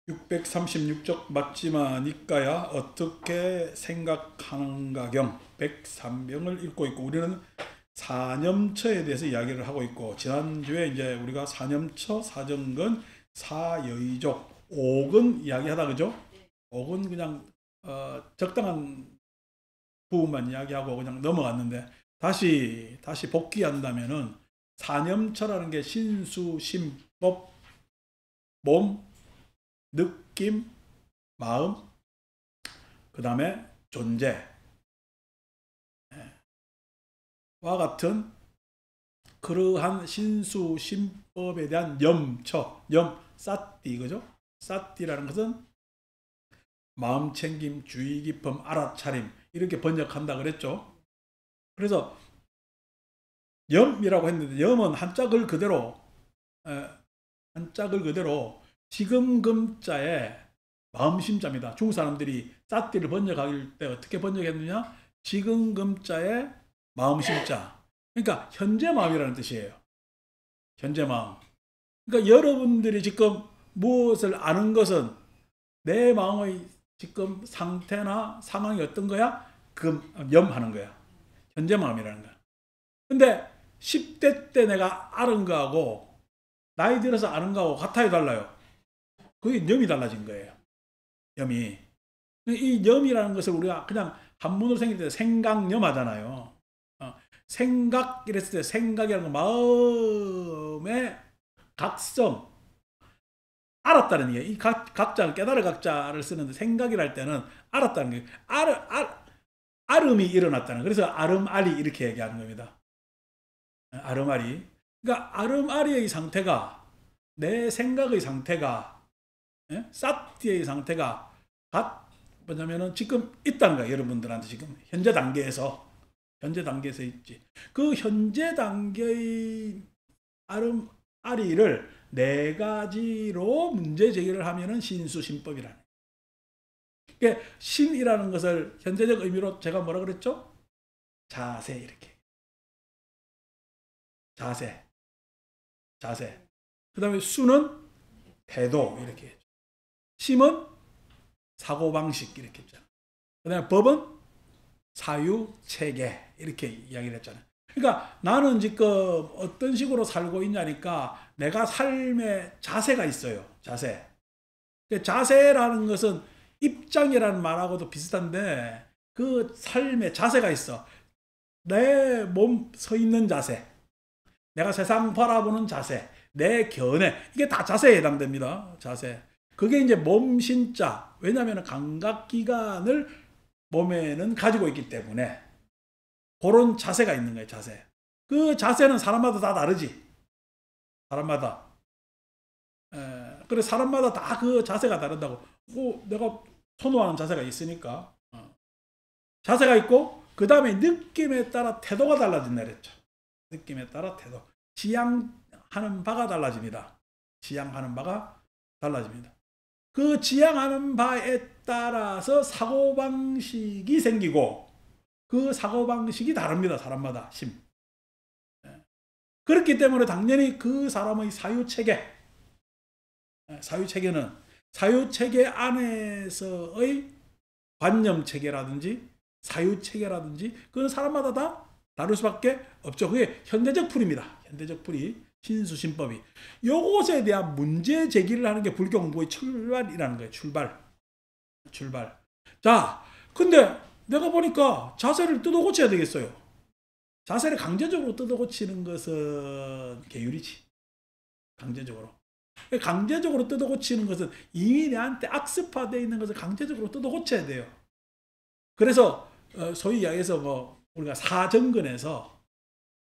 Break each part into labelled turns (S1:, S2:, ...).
S1: 636쪽 맞지만 이까야 어떻게 생각하는가경 103병을 읽고 있고, 우리는 사념처에 대해서 이야기를 하고 있고, 지난주에 이제 우리가 사념처, 사정근, 사여의족, 옥은 이야기하다 그죠? 옥은 그냥 적당한 부분만 이야기하고 그냥 넘어갔는데, 다시 복귀한다면은 사념처라는 게 신수, 심법, 몸, 느낌, 마음, 그 다음에 존재와 같은 그러한 신수, 신법에 대한 염처, 사띠, 그죠? 사띠라는 것은 마음 챙김, 주의 깊음, 알아차림, 이렇게 번역한다 그랬죠. 그래서 염이라고 했는데, 염은 한짝을 그대로 지금 금자에 마음심자입니다. 중국 사람들이 사띠를 번역할 때 어떻게 번역했느냐? 지금 금자에 마음심자. 그러니까 현재 마음이라는 뜻이에요. 현재 마음. 그러니까 여러분들이 지금 무엇을 아는 것은 내 마음의 지금 상태나 상황이 어떤 거야? 염하는 거야. 현재 마음이라는 거야. 근데 10대 때 내가 아는 거하고 나이 들어서 아는 거하고 같아요, 달라요? 그게 염이 달라진 거예요. 염이. 이 염이라는 것을 우리가 그냥 한문으로 생길 때 생각염 하잖아요. 생각 이랬을 때 생각이라는 건 마음의 각성, 알았다는 얘기예요. 이 각자는 깨달을 각자를 쓰는데, 생각이라 할 때는 알았다는 게 아름이 일어났다는, 그래서 아름아리 이렇게 얘기하는 겁니다. 아름아리. 그러니까 아름아리의 상태가, 내 생각의 상태가, 사티의 상태가 뭐냐면은 지금 있다는 거야. 여러분들한테 지금 현재 단계에서 있지. 그 현재 단계의 아름아리를 네 가지로 문제 제기를 하면은 신수신법이라는. 그러니까 신이라는 것을 현재적 의미로 제가 뭐라 그랬죠? 자세, 이렇게. 자세. 그 다음에 수는 태도, 이렇게. 심은 사고방식, 이렇게 했잖아. 그 다음에 법은 사유체계, 이렇게 이야기를 했잖아요. 그러니까 나는 지금 어떤 식으로 살고 있냐니까 내가 삶의 자세가 있어요. 자세라는 것은 입장이라는 말하고도 비슷한데, 그 삶의 자세가 있어. 내 몸 서 있는 자세, 내가 세상 바라보는 자세, 내 견해, 이게 다 자세에 해당됩니다. 자세. 그게 이제 몸신자. 왜냐하면 감각기관을 몸에는 가지고 있기 때문에 그런 자세가 있는 거예요. 자세. 그 자세는 사람마다 다 다르지. 사람마다. 그래, 사람마다 다 그 자세가 다르다고. 내가 선호하는 자세가 있으니까. 자세가 있고, 그 다음에 느낌에 따라 태도가 달라진다 그랬죠. 느낌에 따라 태도. 지향하는 바가 달라집니다. 그 지향하는 바에 따라서 사고방식이 생기고, 그 사고방식이 다릅니다. 사람마다. 그렇기 때문에 당연히 그 사람의 사유체계는 사유체계 안에서의 관념체계라든지 사유체계라든지, 그건 사람마다 다 다를 수밖에 없죠. 그게 현대적 풀입니다. 현대적 풀이, 신수신법이. 요것에 대한 문제 제기를 하는 게 불교 공부의 출발이라는 거예요. 출발. 자, 근데 내가 보니까 자세를 뜯어 고쳐야 되겠어요. 자세를 강제적으로 뜯어 고치는 것은 계율이지. 강제적으로 뜯어 고치는 것은 이미 내한테 악습화되어 있는 것을 강제적으로 뜯어 고쳐야 돼요. 그래서 소위 이야기해서 우리가 사정근에서,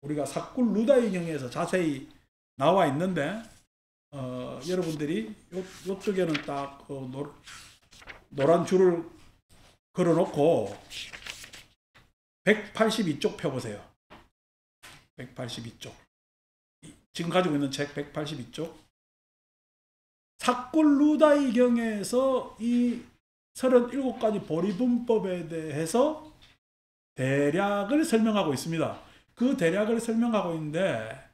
S1: 우리가 사꿀 루다이경에서 자세히 나와 있는데, 여러분들이 요쪽에는 딱 노란 줄을 걸어놓고 182쪽 펴보세요. 182쪽. 지금 가지고 있는 책 182쪽. 사꿀 루다이경에서 이 37가지 보리분법에 대해서 대략을 설명하고 있습니다. 그 대략을 설명하고 있는데,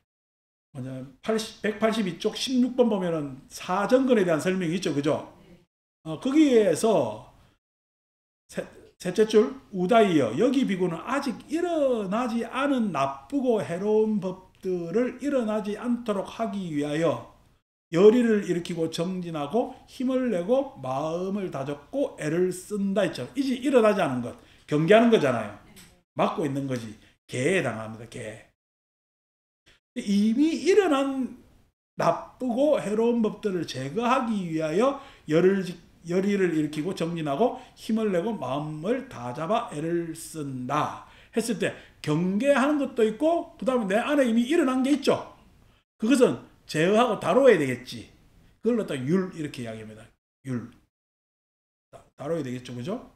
S1: 182쪽 16번 보면은 사정근에 대한 설명이 있죠. 그죠? 거기에서 셋째 줄 우다이여 여기 비구는 아직 일어나지 않은 나쁘고 해로운 법들을 일어나지 않도록 하기 위하여 열의를 일으키고 정진하고 힘을 내고 마음을 다잡고 애를 쓴다 했죠. 이제 일어나지 않은 것 경계하는 거잖아요. 막고 있는 거지. 개에 해당합니다. 개. 이미 일어난 나쁘고 해로운 법들을 제거하기 위하여 열의를 일으키고 정진하고 힘을 내고 마음을 다잡아 애를 쓴다 했을 때 경계하는 것도 있고 그 다음에 내 안에 이미 일어난 게 있죠. 그것은 제어하고 다뤄야 되겠지. 그걸 갖다 율 이렇게 이야기합니다. 율. 다뤄야 되겠죠. 그죠?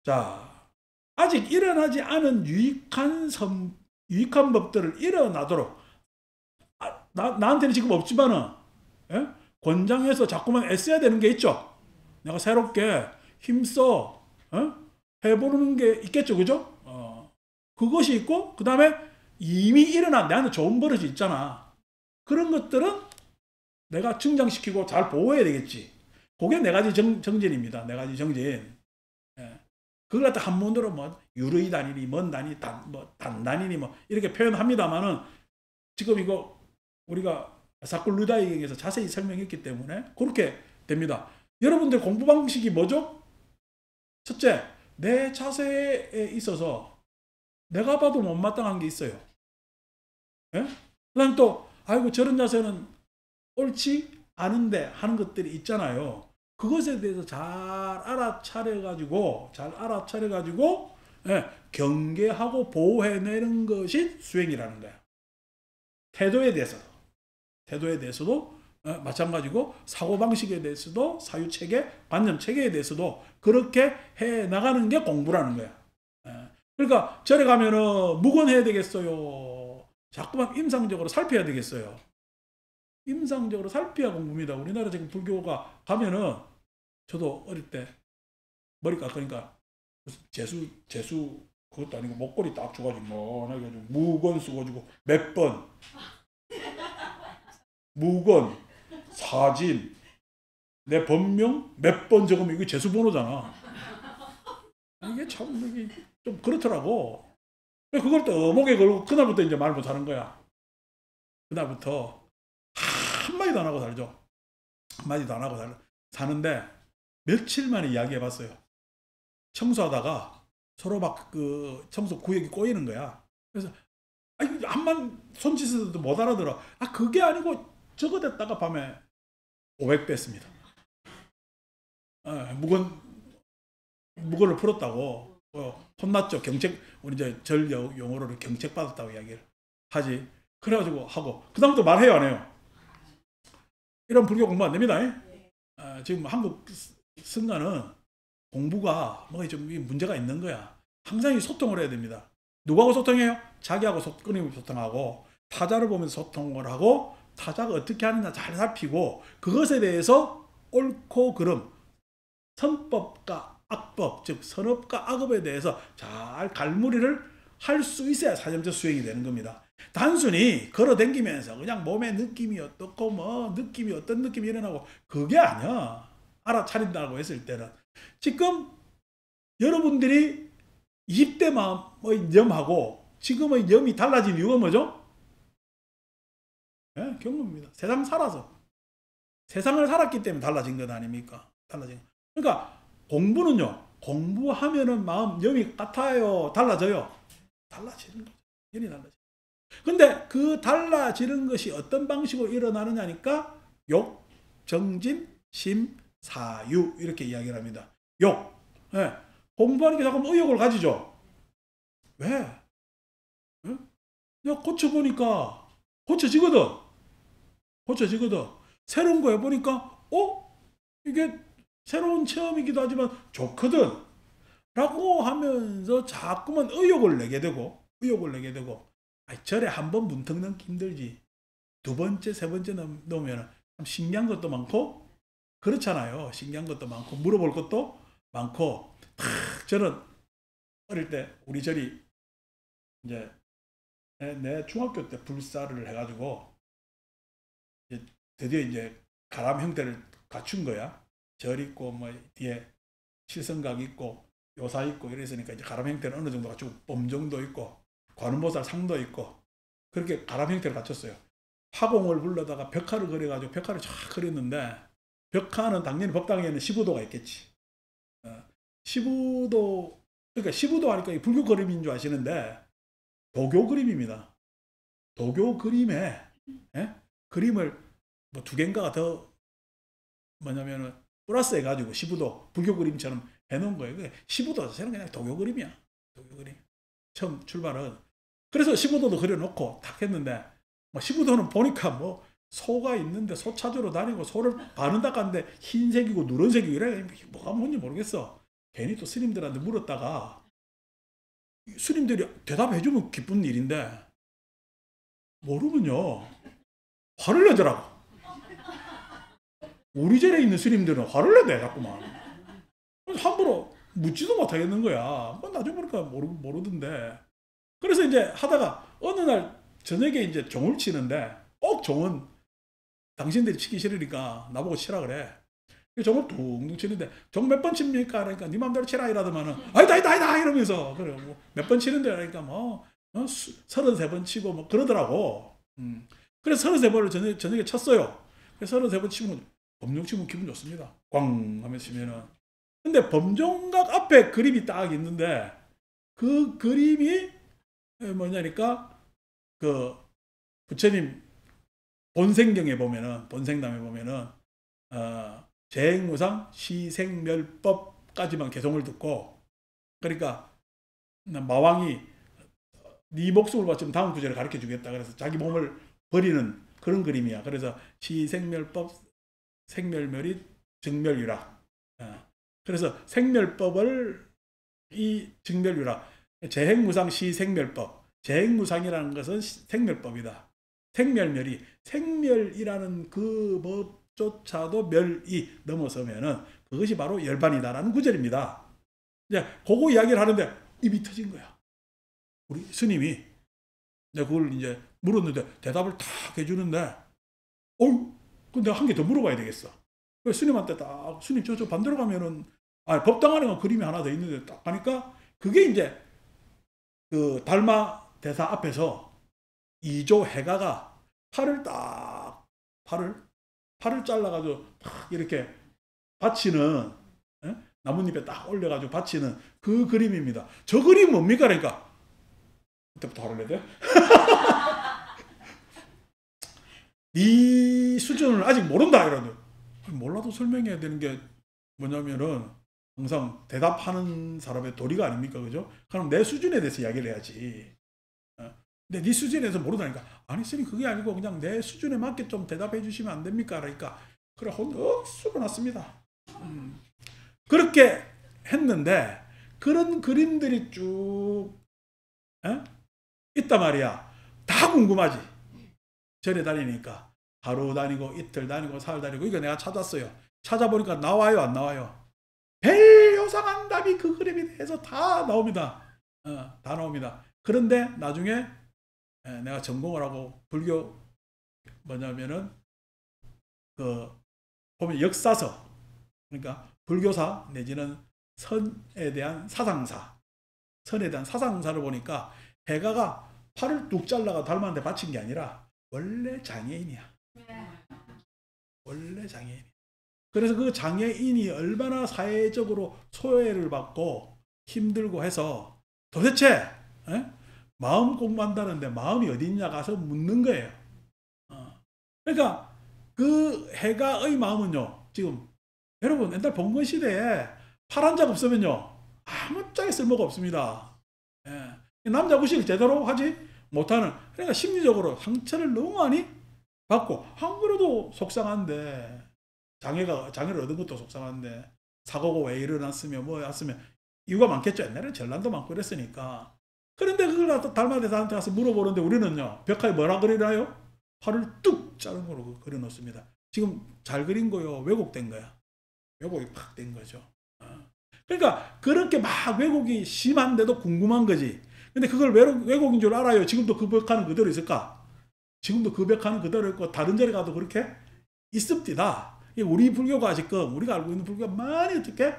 S1: 자, 아직 일어나지 않은 유익한 법들을 일어나도록 나한테는 지금 없지만은 예? 권장해서 자꾸만 애써야 되는 게 있죠. 내가 새롭게 힘써 해보는 게 있겠죠. 그죠? 그것이 있고 그 다음에 이미 일어난 내한테 좋은 버릇이 있잖아. 그런 것들은 내가 증장시키고 잘 보호해야 되겠지. 그게 네 가지 정진입니다. 네 가지 정진. 예. 그걸 갖다 한문으로 뭐 유의 단위니 먼 단위 단 단위니 뭐 이렇게 표현합니다만은 지금 이거 우리가 사쿨루다이에서 자세히 설명했기 때문에 그렇게 됩니다. 여러분들 공부 방식이 뭐죠? 첫째, 내 자세에 있어서 내가 봐도 못마땅한 게 있어요. 예? 그 다음 또 아이고 저런 자세는 옳지 않은데 하는 것들이 있잖아요. 그것에 대해서 잘 알아차려가지고 예, 경계하고 보호해내는 것이 수행이라는 거야. 태도에 대해서도 마찬가지고 사고방식에 대해서도 사유체계, 관념체계에 대해서도 그렇게 해나가는 게 공부라는 거야. 그러니까 절에 가면은 묵언해야 되겠어요. 자꾸만 임상적으로 살펴야 되겠어요. 임상적으로 살펴야 공부입니다. 우리나라 지금 불교가 가면은 저도 어릴 때 머리 깎으니까 무슨 재수 그것도 아니고 목걸이 딱 줘가지고 뭐 해가지고 묵언 써가지고 몇 번 묵언 사진 내 본명 몇 번 적으면 이게 재수 번호잖아. 이게 참 이게 좀 그렇더라고. 그걸 또 어목에 걸고 그날부터 이제 말 못하는 거야. 그날부터 한마디도 안 하고 살죠. 한마디도 안 하고 사는데 며칠 만에 이야기해봤어요. 청소하다가 서로 막 그 청소 구역이 꼬이는 거야. 그래서 한만 손짓해도 못 알아들어. 그게 아니고 저거 됐다가 밤에 500 뺐습니다. 무건을 풀었다고 혼났죠. 경책 우리 이제 절 용어로 경책 받았다고 이야기를 하지. 그래가지고 하고 그다음부터 말해요 안 해요? 이런 불교 공부 안 됩니다. 지금 한국 승가는 공부가 뭐 좀 문제가 있는 거야. 항상 소통을 해야 됩니다. 누구하고 소통해요? 자기하고 끊임없이 소통하고 타자를 보면서 소통을 하고 타자가 어떻게 하느냐 잘 살피고 그것에 대해서 옳고 그름 선법과 악법 즉 선업과 악업에 대해서 잘 갈무리를 할 수 있어야 사점적 수행이 되는 겁니다. 단순히 걸어다니면서 그냥 몸의 느낌이 어떻고 뭐 느낌이 어떤 느낌이 일어나고 그게 아니야. 알아차린다고 했을 때는 지금 여러분들이 20대 마음의 염하고 지금의 염이 달라진 이유가 뭐죠? 경험입니다. 세상 살아서 세상을 살았기 때문에 달라진 것 아닙니까? 달라진. 그러니까 공부는요. 공부하면은 마음 염이 같아요. 달라져요. 달라지는 거죠. 염이 달라져. 근데 그 달라지는 것이 어떤 방식으로 일어나느냐니까 욕, 정진, 심, 사유 이렇게 이야기를 합니다. 욕. 공부하는 게 자꾸 의욕을 가지죠. 왜? 내가 고쳐보니까 고쳐지거든. 새로운 거 해보니까 이게 새로운 체험이기도 하지만 좋거든 라고 하면서 자꾸만 의욕을 내게 되고 절에 한 번 문턱 넘기 힘들지 두 번째 세 번째 넘으면 참 신기한 것도 많고 그렇잖아요. 신기한 것도 많고 물어볼 것도 많고 저는 어릴 때 우리 절이 이제 내 중학교 때 불사를 해가지고 드디어 이제 가람 형태를 갖춘 거야. 절 있고 뭐 뒤에 칠성각 있고 요사 있고 이랬으니까 이제 가람 형태는 어느 정도 갖추고 범정도 있고 관음보살 상도 있고 그렇게 가람 형태를 갖췄어요. 화공을 불러다가 벽화를 그려가지고 벽화를 쫙 그렸는데 벽화는 당연히 법당에는 15도가 있겠지. 15도 그러니까 15도 하니까 불교 그림인 줄 아시는데 도교 그림입니다. 도교 그림에 그림을 뭐 두 개인가가 더 뭐냐면은 플러스 해가지고 15도 불교 그림처럼 해놓은 거예요. 15도 자체는 그냥 도교 그림이야. 도교 그림. 처음 출발은. 그래서 15도도 그려놓고 딱 했는데 뭐 15도는 보니까 뭐 소가 있는데 소 찾으러 다니고 소를 반은 닦았는데 흰색이고 누런색이고 이래 뭐가 뭔지 모르겠어. 괜히 또 스님들한테 물었다가 스님들이 대답해주면 기쁜 일인데 모르면요 화를 내더라고. 우리 절에 있는 스님들은 화를 내대 자꾸만. 함부로 묻지도 못하겠는 거야. 뭐 나중에 보니까 모르던데. 그래서 이제 하다가 어느 날 저녁에 이제 종을 치는데 꼭 종은 당신들이 치기 싫으니까 나보고 치라 그래. 종을 둥둥 치는데 종 몇 번 칩니까? 그러니까 네 맘대로 치라 이러더만은 아니다 이러면서 그래 뭐 몇 번 치는데 그러니까 뭐 33번 치고 뭐 그러더라고. 그래서 33번을 저녁에 쳤어요. 그래서 33번 치면 범종 치면 기분 좋습니다. 꽝 하면서 치면은. 근데 범종각 앞에 그림이 딱 있는데 그 그림이 뭐냐니까 그 부처님 본생경에 보면은 본생담에 보면은 재행무상 시생멸법까지만 개송을 듣고 그러니까 마왕이 네 목숨을 바치면 다음 구절을 가르쳐 주겠다. 그래서 자기 몸을 버리는 그런 그림이야. 그래서 시생멸법 생멸멸이 증멸유락. 그래서 생멸법을 이 증멸유락. 재행무상 시생멸법. 재행무상이라는 것은 생멸법이다. 생멸멸이 생멸이라는 그 법조차도 멸이 넘어서면은 그것이 바로 열반이다라는 구절입니다. 이제 그거 이야기를 하는데 입이 터진 거야. 우리 스님이 내가 그걸 이제 물었는데 대답을 탁 해주는데 근데 한 개 더 물어봐야 되겠어. 스님한테 딱 스님 저 반대로 가면은 법당 안에 그림이 하나 더 있는데 딱 하니까 그게 이제 그 달마 대사 앞에서 이조 해가가 팔을 잘라가지고 딱 이렇게 받치는 나뭇잎에 딱 올려가지고 받치는 그 그림입니다. 저 그림 뭡니까? 그러니까 그때부터 화를 내대? 이 수준을 아직 모른다 이러는데 몰라도 설명해야 되는 게 뭐냐면은 항상 대답하는 사람의 도리가 아닙니까? 그죠? 그럼 내 수준에 대해서 이야기를 해야지. 근데 네 수준에 대해서 모르다니까 아니 스님 그게 아니고 그냥 내 수준에 맞게 좀 대답해 주시면 안 됩니까? 그러니까 그래 억수로 났습니다. 그렇게 했는데 그런 그림들이 쭉 있단 말이야. 다 궁금하지. 절에 다니니까 하루 다니고 이틀 다니고 사흘 다니고 이거 내가 찾았어요. 찾아보니까 나와요 안 나와요? 벨요상한 답이 그 그림에 대해서 다 나옵니다. 다 나옵니다. 그런데 나중에 내가 전공을 하고 불교 뭐냐면은 그 보면 역사서 그러니까 불교사 내지는 선에 대한 사상사 선에 대한 사상사를 보니까 해가가 팔을 뚝 잘라가 달마한테 바친 게 아니라 원래 장애인이야. 원래 장애인. 그래서 그 장애인이 얼마나 사회적으로 소외를 받고 힘들고 해서 도대체 마음 공부한다는데 마음이 어디 있냐 가서 묻는 거예요. 그러니까 그 해가의 마음은요. 지금 여러분 옛날 봉건 시대에 팔 한 장 없으면요. 아무짝에 쓸모가 없습니다. 남자 구실 제대로 하지 못하는 그러니까 심리적으로 상처를 너무 많이 받고 안 그래도 속상한데 장애를 얻은 것도 속상한데 사고가 왜 일어났으면 뭐였으면 이유가 많겠죠. 옛날에는 전란도 많고 그랬으니까. 그런데 그걸 갖다 달마대사한테 가서 물어보는데 우리는요. 벽화에 뭐라 그리나요? 팔을 뚝 자른 거로 그려놓습니다. 지금 잘 그린 거요. 왜곡된 거야. 왜곡이 팍 된 거죠. 그러니까 그렇게 막 왜곡이 심한데도 궁금한 거지. 근데 그걸 왜곡인 줄 알아요. 지금도 그 벽화는 그대로 있을까? 지금도 그 벽화는 그대로 있고 다른 절에 가도 그렇게 있습니다. 우리 불교가 지금 우리가 알고 있는 불교가 많이 어떻게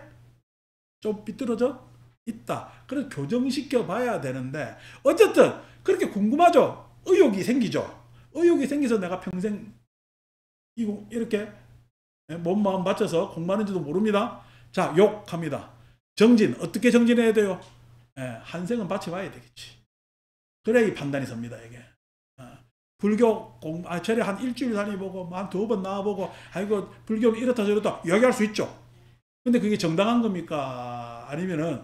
S1: 좀 삐뚤어져 있다. 그래서 교정시켜 봐야 되는데 어쨌든 그렇게 궁금하죠. 의욕이 생기죠. 의욕이 생겨서 내가 평생 이렇게 몸 마음 바쳐서 공부하는지도 모릅니다. 자, 욕합니다. 정진 어떻게 정진해야 돼요? 한 생은 바쳐봐야 되겠지. 그래야 이 판단이 섭니다. 이게 불교 절에 한 일주일 다니보고 한 2번 나와보고 아이고 불교는 이렇다 저렇다 이야기할 수 있죠. 근데 그게 정당한 겁니까? 아니면은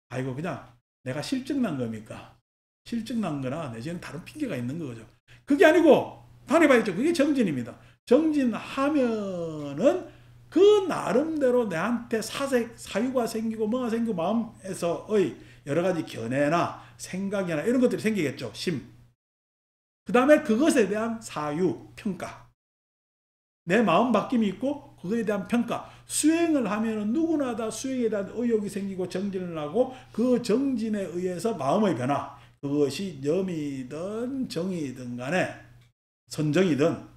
S1: 아이고 그냥 내가 실증난 겁니까? 실증난 거나 내지는 다른 핑계가 있는 거죠. 그게 아니고 다녀봐야죠. 그게 정진입니다. 정진하면은 그 나름대로 내한테 사유가 생기고 뭐가 생기고 마음에서의 여러 가지 견해나 생각이나 이런 것들이 생기겠죠. 그 다음에 그것에 대한 사유, 평가. 내 마음 바뀜이 있고 그거에 대한 평가. 수행을 하면 누구나 다 수행에 대한 의욕이 생기고 정진을 하고 그 정진에 의해서 마음의 변화. 그것이 염이든 정이든 간에 선정이든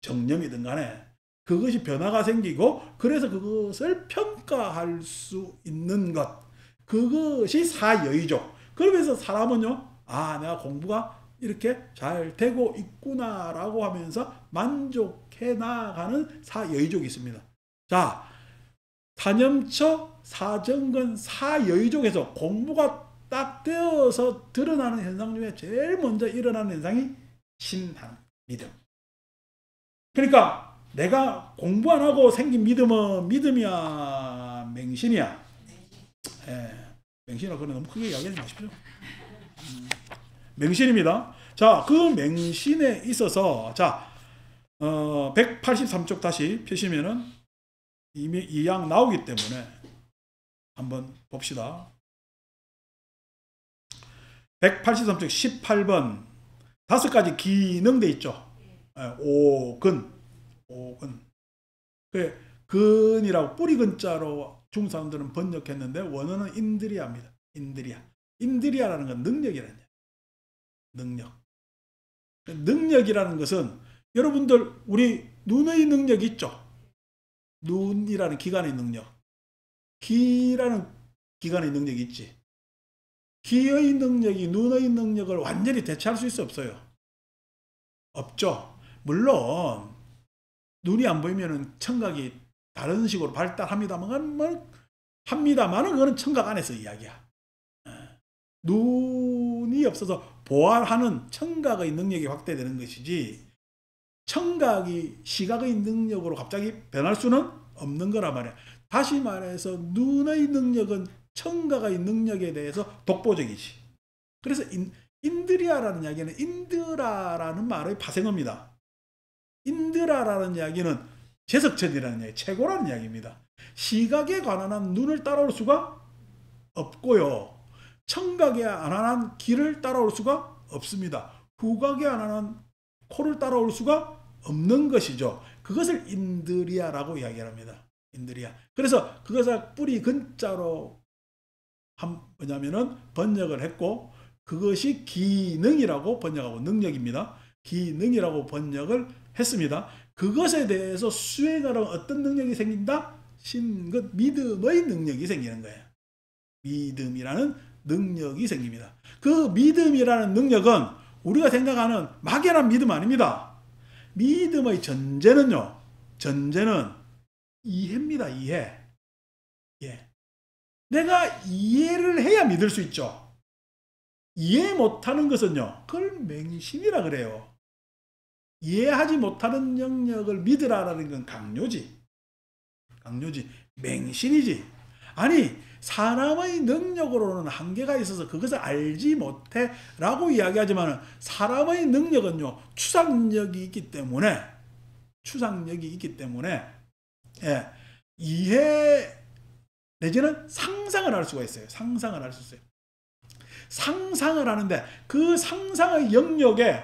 S1: 정념이든 간에 그것이 변화가 생기고 그래서 그것을 평가할 수 있는 것. 그것이 사여의족. 그러면서 사람은요. 아, 내가 공부가 이렇게 잘 되고 있구나라고 하면서 만족해 나가는 사여의족이 있습니다. 자, 사념처, 사정근, 사여의족에서 공부가 딱 되어서 드러나는 현상 중에 제일 먼저 일어나는 현상이 신한 믿음. 그러니까 내가 공부 안 하고 생긴 믿음은 믿음이야, 맹신이야? 맹신이라 그러면 너무 크게 이야기하지 마십시오. 맹신입니다. 자, 그 맹신에 있어서 자, 183쪽 다시 펴시면은 이미 이 양 나오기 때문에 한번 봅시다. 183쪽 18번 5가지 기능돼 있죠. 오근. 근이라고 뿌리 근자로 중국 사람들은 번역했는데 원어는 인드리아입니다. 인드리아라는 건 능력이라는 능력. 능력이라는 것은 여러분들 우리 눈의 능력 있죠. 눈이라는 기관의 능력. 귀라는 기관의 능력이 있지. 귀의 능력이 눈의 능력을 완전히 대체할 수 있어 없어요? 없죠. 물론 눈이 안 보이면은 청각이 다른 식으로 발달합니다만은 그거는 청각 안에서 이야기야. 눈이 없어서 보아하는 청각의 능력이 확대되는 것이지 청각이 시각의 능력으로 갑자기 변할 수는 없는 거란 말이야. 다시 말해서 눈의 능력은 청각의 능력에 대해서 독보적이지. 그래서 인드리아라는 이야기는 인드라라는 말의 파생어입니다. 인드라라는 이야기는 제석천이라는 이야기, 최고라는 이야기입니다. 시각에 관한 한 눈을 따라올 수가 없고요. 청각에 관한 귀를 따라올 수가 없습니다. 후각에 관한 코를 따라올 수가 없는 것이죠. 그것을 인드리아라고 이야기합니다. 인드리아. 그래서 그것을 뿌리 근자로 뭐냐면은 번역을 했고 그것이 기능이라고 번역하고 능력입니다. 기능이라고 번역을 했습니다. 그것에 대해서 수행하려면 어떤 능력이 생긴다? 믿음의 능력이 생기는 거예요. 믿음이라는 능력이 생깁니다. 그 믿음이라는 능력은 우리가 생각하는 막연한 믿음 아닙니다. 믿음의 전제는 이해입니다. 이해. 예. 내가 이해를 해야 믿을 수 있죠. 이해 못하는 것은요. 그걸 맹신이라 그래요. 이해하지 못하는 영역을 믿으라라는 건 강요지. 맹신이지. 아니 사람의 능력으로는 한계가 있어서 그것을 알지 못해 라고 이야기하지만 사람의 능력은요. 추상력이 있기 때문에 예, 이해 내지는 상상을 할 수가 있어요. 상상을 하는데 그 상상의 영역에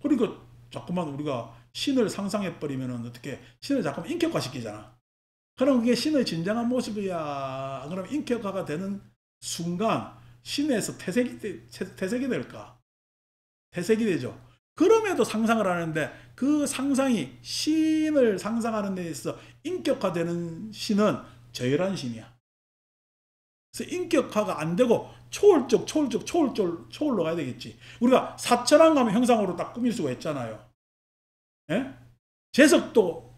S1: 그러니까 자꾸만 우리가 신을 상상해버리면 어떻게 신을 자꾸만 인격화시키잖아. 그럼 그게 신의 진정한 모습이야. 그럼 인격화가 되는 순간 신에서 퇴색이 될까? 퇴색이 되죠. 그럼에도 상상을 하는데 그 상상이 신을 상상하는 데 있어서 인격화되는 신은 저열한 신이야. 그래서 인격화가 안 되고 초월로 가야 되겠지. 우리가 사천왕 가면 형상으로 딱 꾸밀 수가 있잖아요. 예? 재석도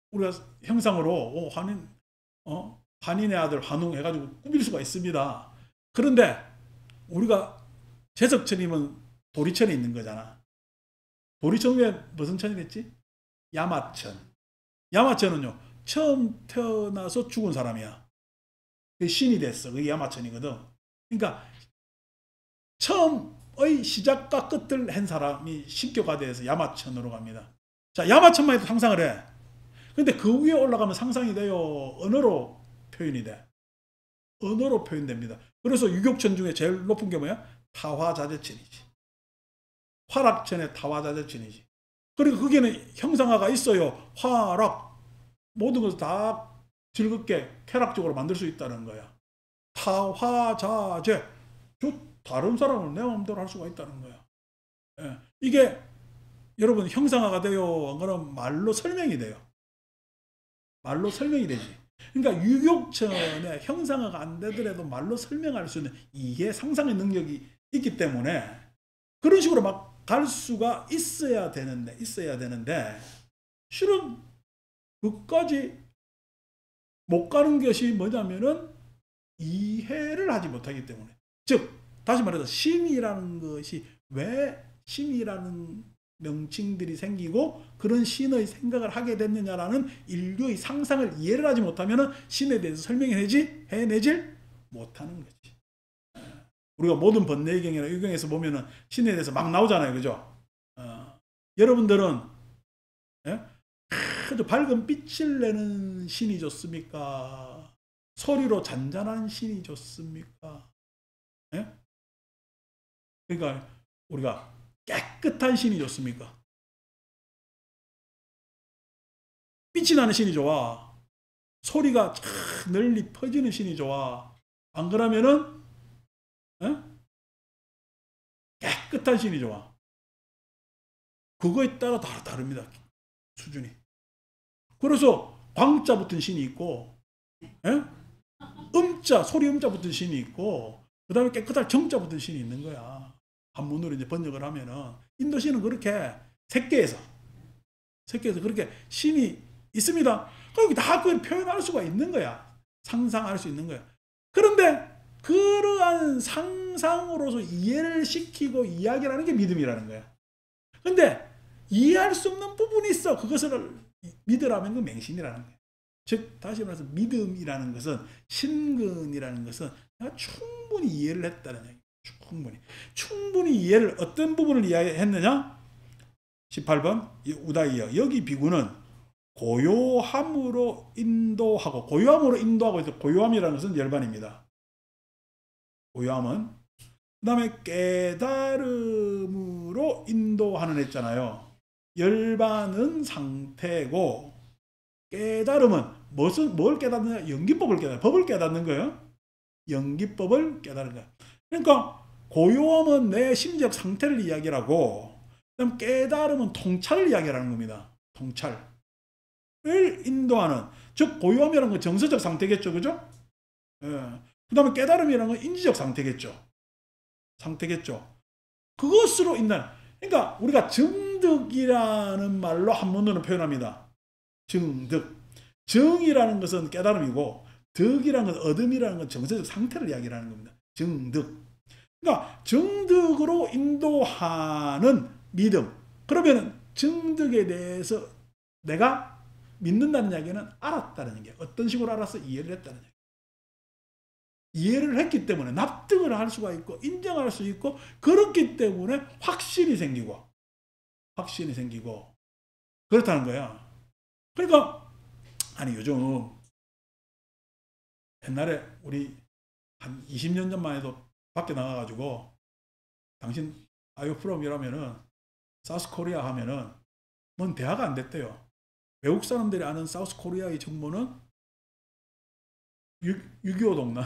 S1: 우리가 형상으로 환인의 아들 환웅 해가지고 꾸밀 수가 있습니다. 그런데 우리가 재석천이면 도리천에 있는 거잖아. 도리천 위에 무슨 천이랬지? 야마천. 야마천은요, 처음 태어나서 죽은 사람이야. 신이 됐어. 그게 야마천이거든. 그러니까 처음의 시작과 끝을 한 사람이 신격화돼서 야마천으로 갑니다. 자, 야마천만 해도 상상을 해. 근데 그 위에 올라가면 상상이 돼요. 언어로 표현이 돼. 언어로 표현됩니다. 그래서 유격천 중에 제일 높은 게 뭐야? 타화자재천이지. 화락천의 타화자재천이지. 그리고 거기는 형상화가 있어요. 화락. 모든 것을 다 즐겁게 쾌락적으로 만들 수 있다는 거야. 타화자재. 다른 사람은 내 마음대로 할 수가 있다는 거야. 예. 이게 여러분 형상화가 돼요. 안 그러면 말로 설명이 돼요. 말로 설명이 되지. 그러니까 유격천에 형상화가 안 되더라도 말로 설명할 수 있는 이게 상상의 능력이 있기 때문에 그런 식으로 막 갈 수가 있어야 되는데 실은 그까지 못 가는 것이 뭐냐면은 이해를 하지 못하기 때문에. 즉 다시 말해서 신이라는 것이 왜 신이라는 명칭들이 생기고 그런 신의 생각을 하게 됐느냐라는 인류의 상상을 이해를 하지 못하면 신에 대해서 해내질 못하는 거지. 우리가 모든 번뇌경이나 유경에서 보면은 신에 대해서 막 나오잖아요. 그죠? 여러분들은 아주 밝은 빛을 내는 신이 좋습니까? 소리로 잔잔한 신이 좋습니까? 그러니까 우리가 깨끗한 신이 좋습니까? 빛이 나는 신이 좋아? 소리가 널리 퍼지는 신이 좋아? 안 그러면은 깨끗한 신이 좋아? 그거에 따라 다릅니다. 수준이. 그래서 광자 붙은 신이 있고 소리 음자 붙은 신이 있고 그 다음에 깨끗한 정자 붙은 신이 있는 거야. 한문으로 이제 번역을 하면은 인도신은 그렇게 색계에서 그렇게 신이 있습니다. 그리고 다 그걸 표현할 수가 있는 거야. 상상할 수 있는 거야. 그런데 그러한 상상으로서 이해를 시키고 이야기를 하는 게 믿음이라는 거야. 근데 이해할 수 없는 부분이 있어. 그것을 믿으라면 그 맹신이라는 거야. 즉 다시 말해서 믿음이라는 것은 신근이라는 것은 내가 충분히 이해를 했다는 얘기야. 충분히 이해를 어떤 부분을 이해했느냐? 18번 우다이여 여기 비구는 고요함으로 인도하고 고요함이라는 것은 열반입니다. 고요함은 그 다음에 깨달음으로 인도하는 했잖아요. 열반은 상태고 깨달음은 뭘 깨닫느냐? 연기법을 법을 깨닫는 거예요. 연기법을 깨달은 거예요. 그러니까 고요함은 내 심지어 상태를 이야기하고 그다음 깨달음은 통찰을 이야기하는 겁니다. 통찰을 인도하는, 즉 고요함이라는 건 정서적 상태겠죠. 그죠? 예. 그 다음에 깨달음이라는 건 인지적 상태겠죠. 그것으로 인도하는. 그러니까 우리가 정득이라는 말로 한문으로 표현합니다. 정득. 정이라는 것은 깨달음이고 득이라는 건 얻음이라는 건 정서적 상태를 이야기하는 겁니다. 정득. 그러니까 정득으로 인도하는 믿음. 그러면 정득에 대해서 내가 믿는다는 이야기는 알았다는 얘기예요. 어떤 식으로 알아서 이해를 했다는 얘기예요. 이해를 했기 때문에 납득을 할 수가 있고 인정할 수 있고 그렇기 때문에 확신이 생기고 그렇다는 거야. 그러니까 아니 요즘 옛날에 우리 한 20년 전만 해도 밖에 나가가지고 당신 아이오프롬이라면은 사우스코리아 하면은 뭔 대화가 안 됐대요. 외국 사람들이 아는 사우스코리아의 정보는 6.25 동란,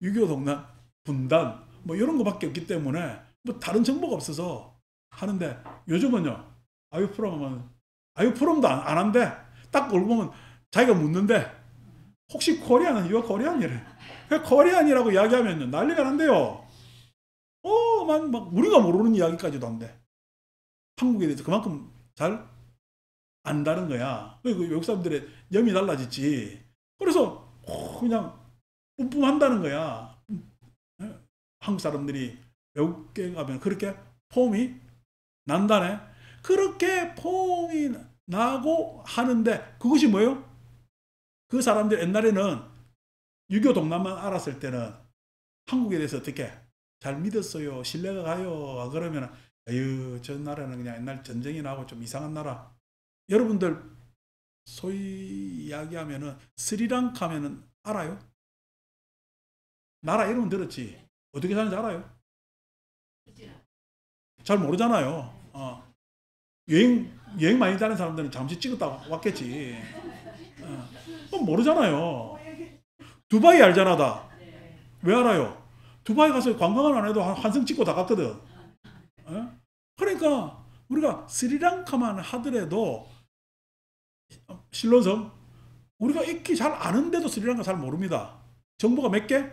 S1: 6.25 동란, 분단 뭐 이런 거밖에 없기 때문에 뭐 다른 정보가 없어서 하는데 요즘은요. 아유프롬도 안 한대. 딱 얼굴 보면 자기가 묻는데 혹시 코리안은 유어 코리안이래. 코리안이라고 이야기하면 난리가 난대요. 막 우리가 모르는 이야기까지도 한대. 한국에 대해서 그만큼 잘 안다는 거야. 그리고 외국 사람들의 염이 달라졌지. 그래서 그냥 뿜뿜한다는 거야. 한국 사람들이 외국에 가면 그렇게 폼이 난다네. 그렇게 폼이 나고 하는데 그것이 뭐예요? 그 사람들 옛날에는 유교 동남만 알았을 때는 한국에 대해서 어떻게 잘 믿었어요. 신뢰가 가요. 그러면 아유 저 나라는 그냥 옛날 전쟁이 나고 좀 이상한 나라. 여러분들 소위 이야기하면은 스리랑카면은 알아요? 나라 이름 들었지? 어떻게 사는지 알아요? 잘 모르잖아요. 여행 많이 다니는 사람들은 잠시 찍었다 왔겠지. 모르잖아요. 두바이 알잖아, 다. 왜 알아요? 두바이 가서 관광을 안 해도 한승 찍고 다 갔거든. 그러니까 우리가 스리랑카만 하더라도 신론섬 우리가 익히 잘 아는데도 스리랑카 잘 모릅니다. 정보가 몇 개?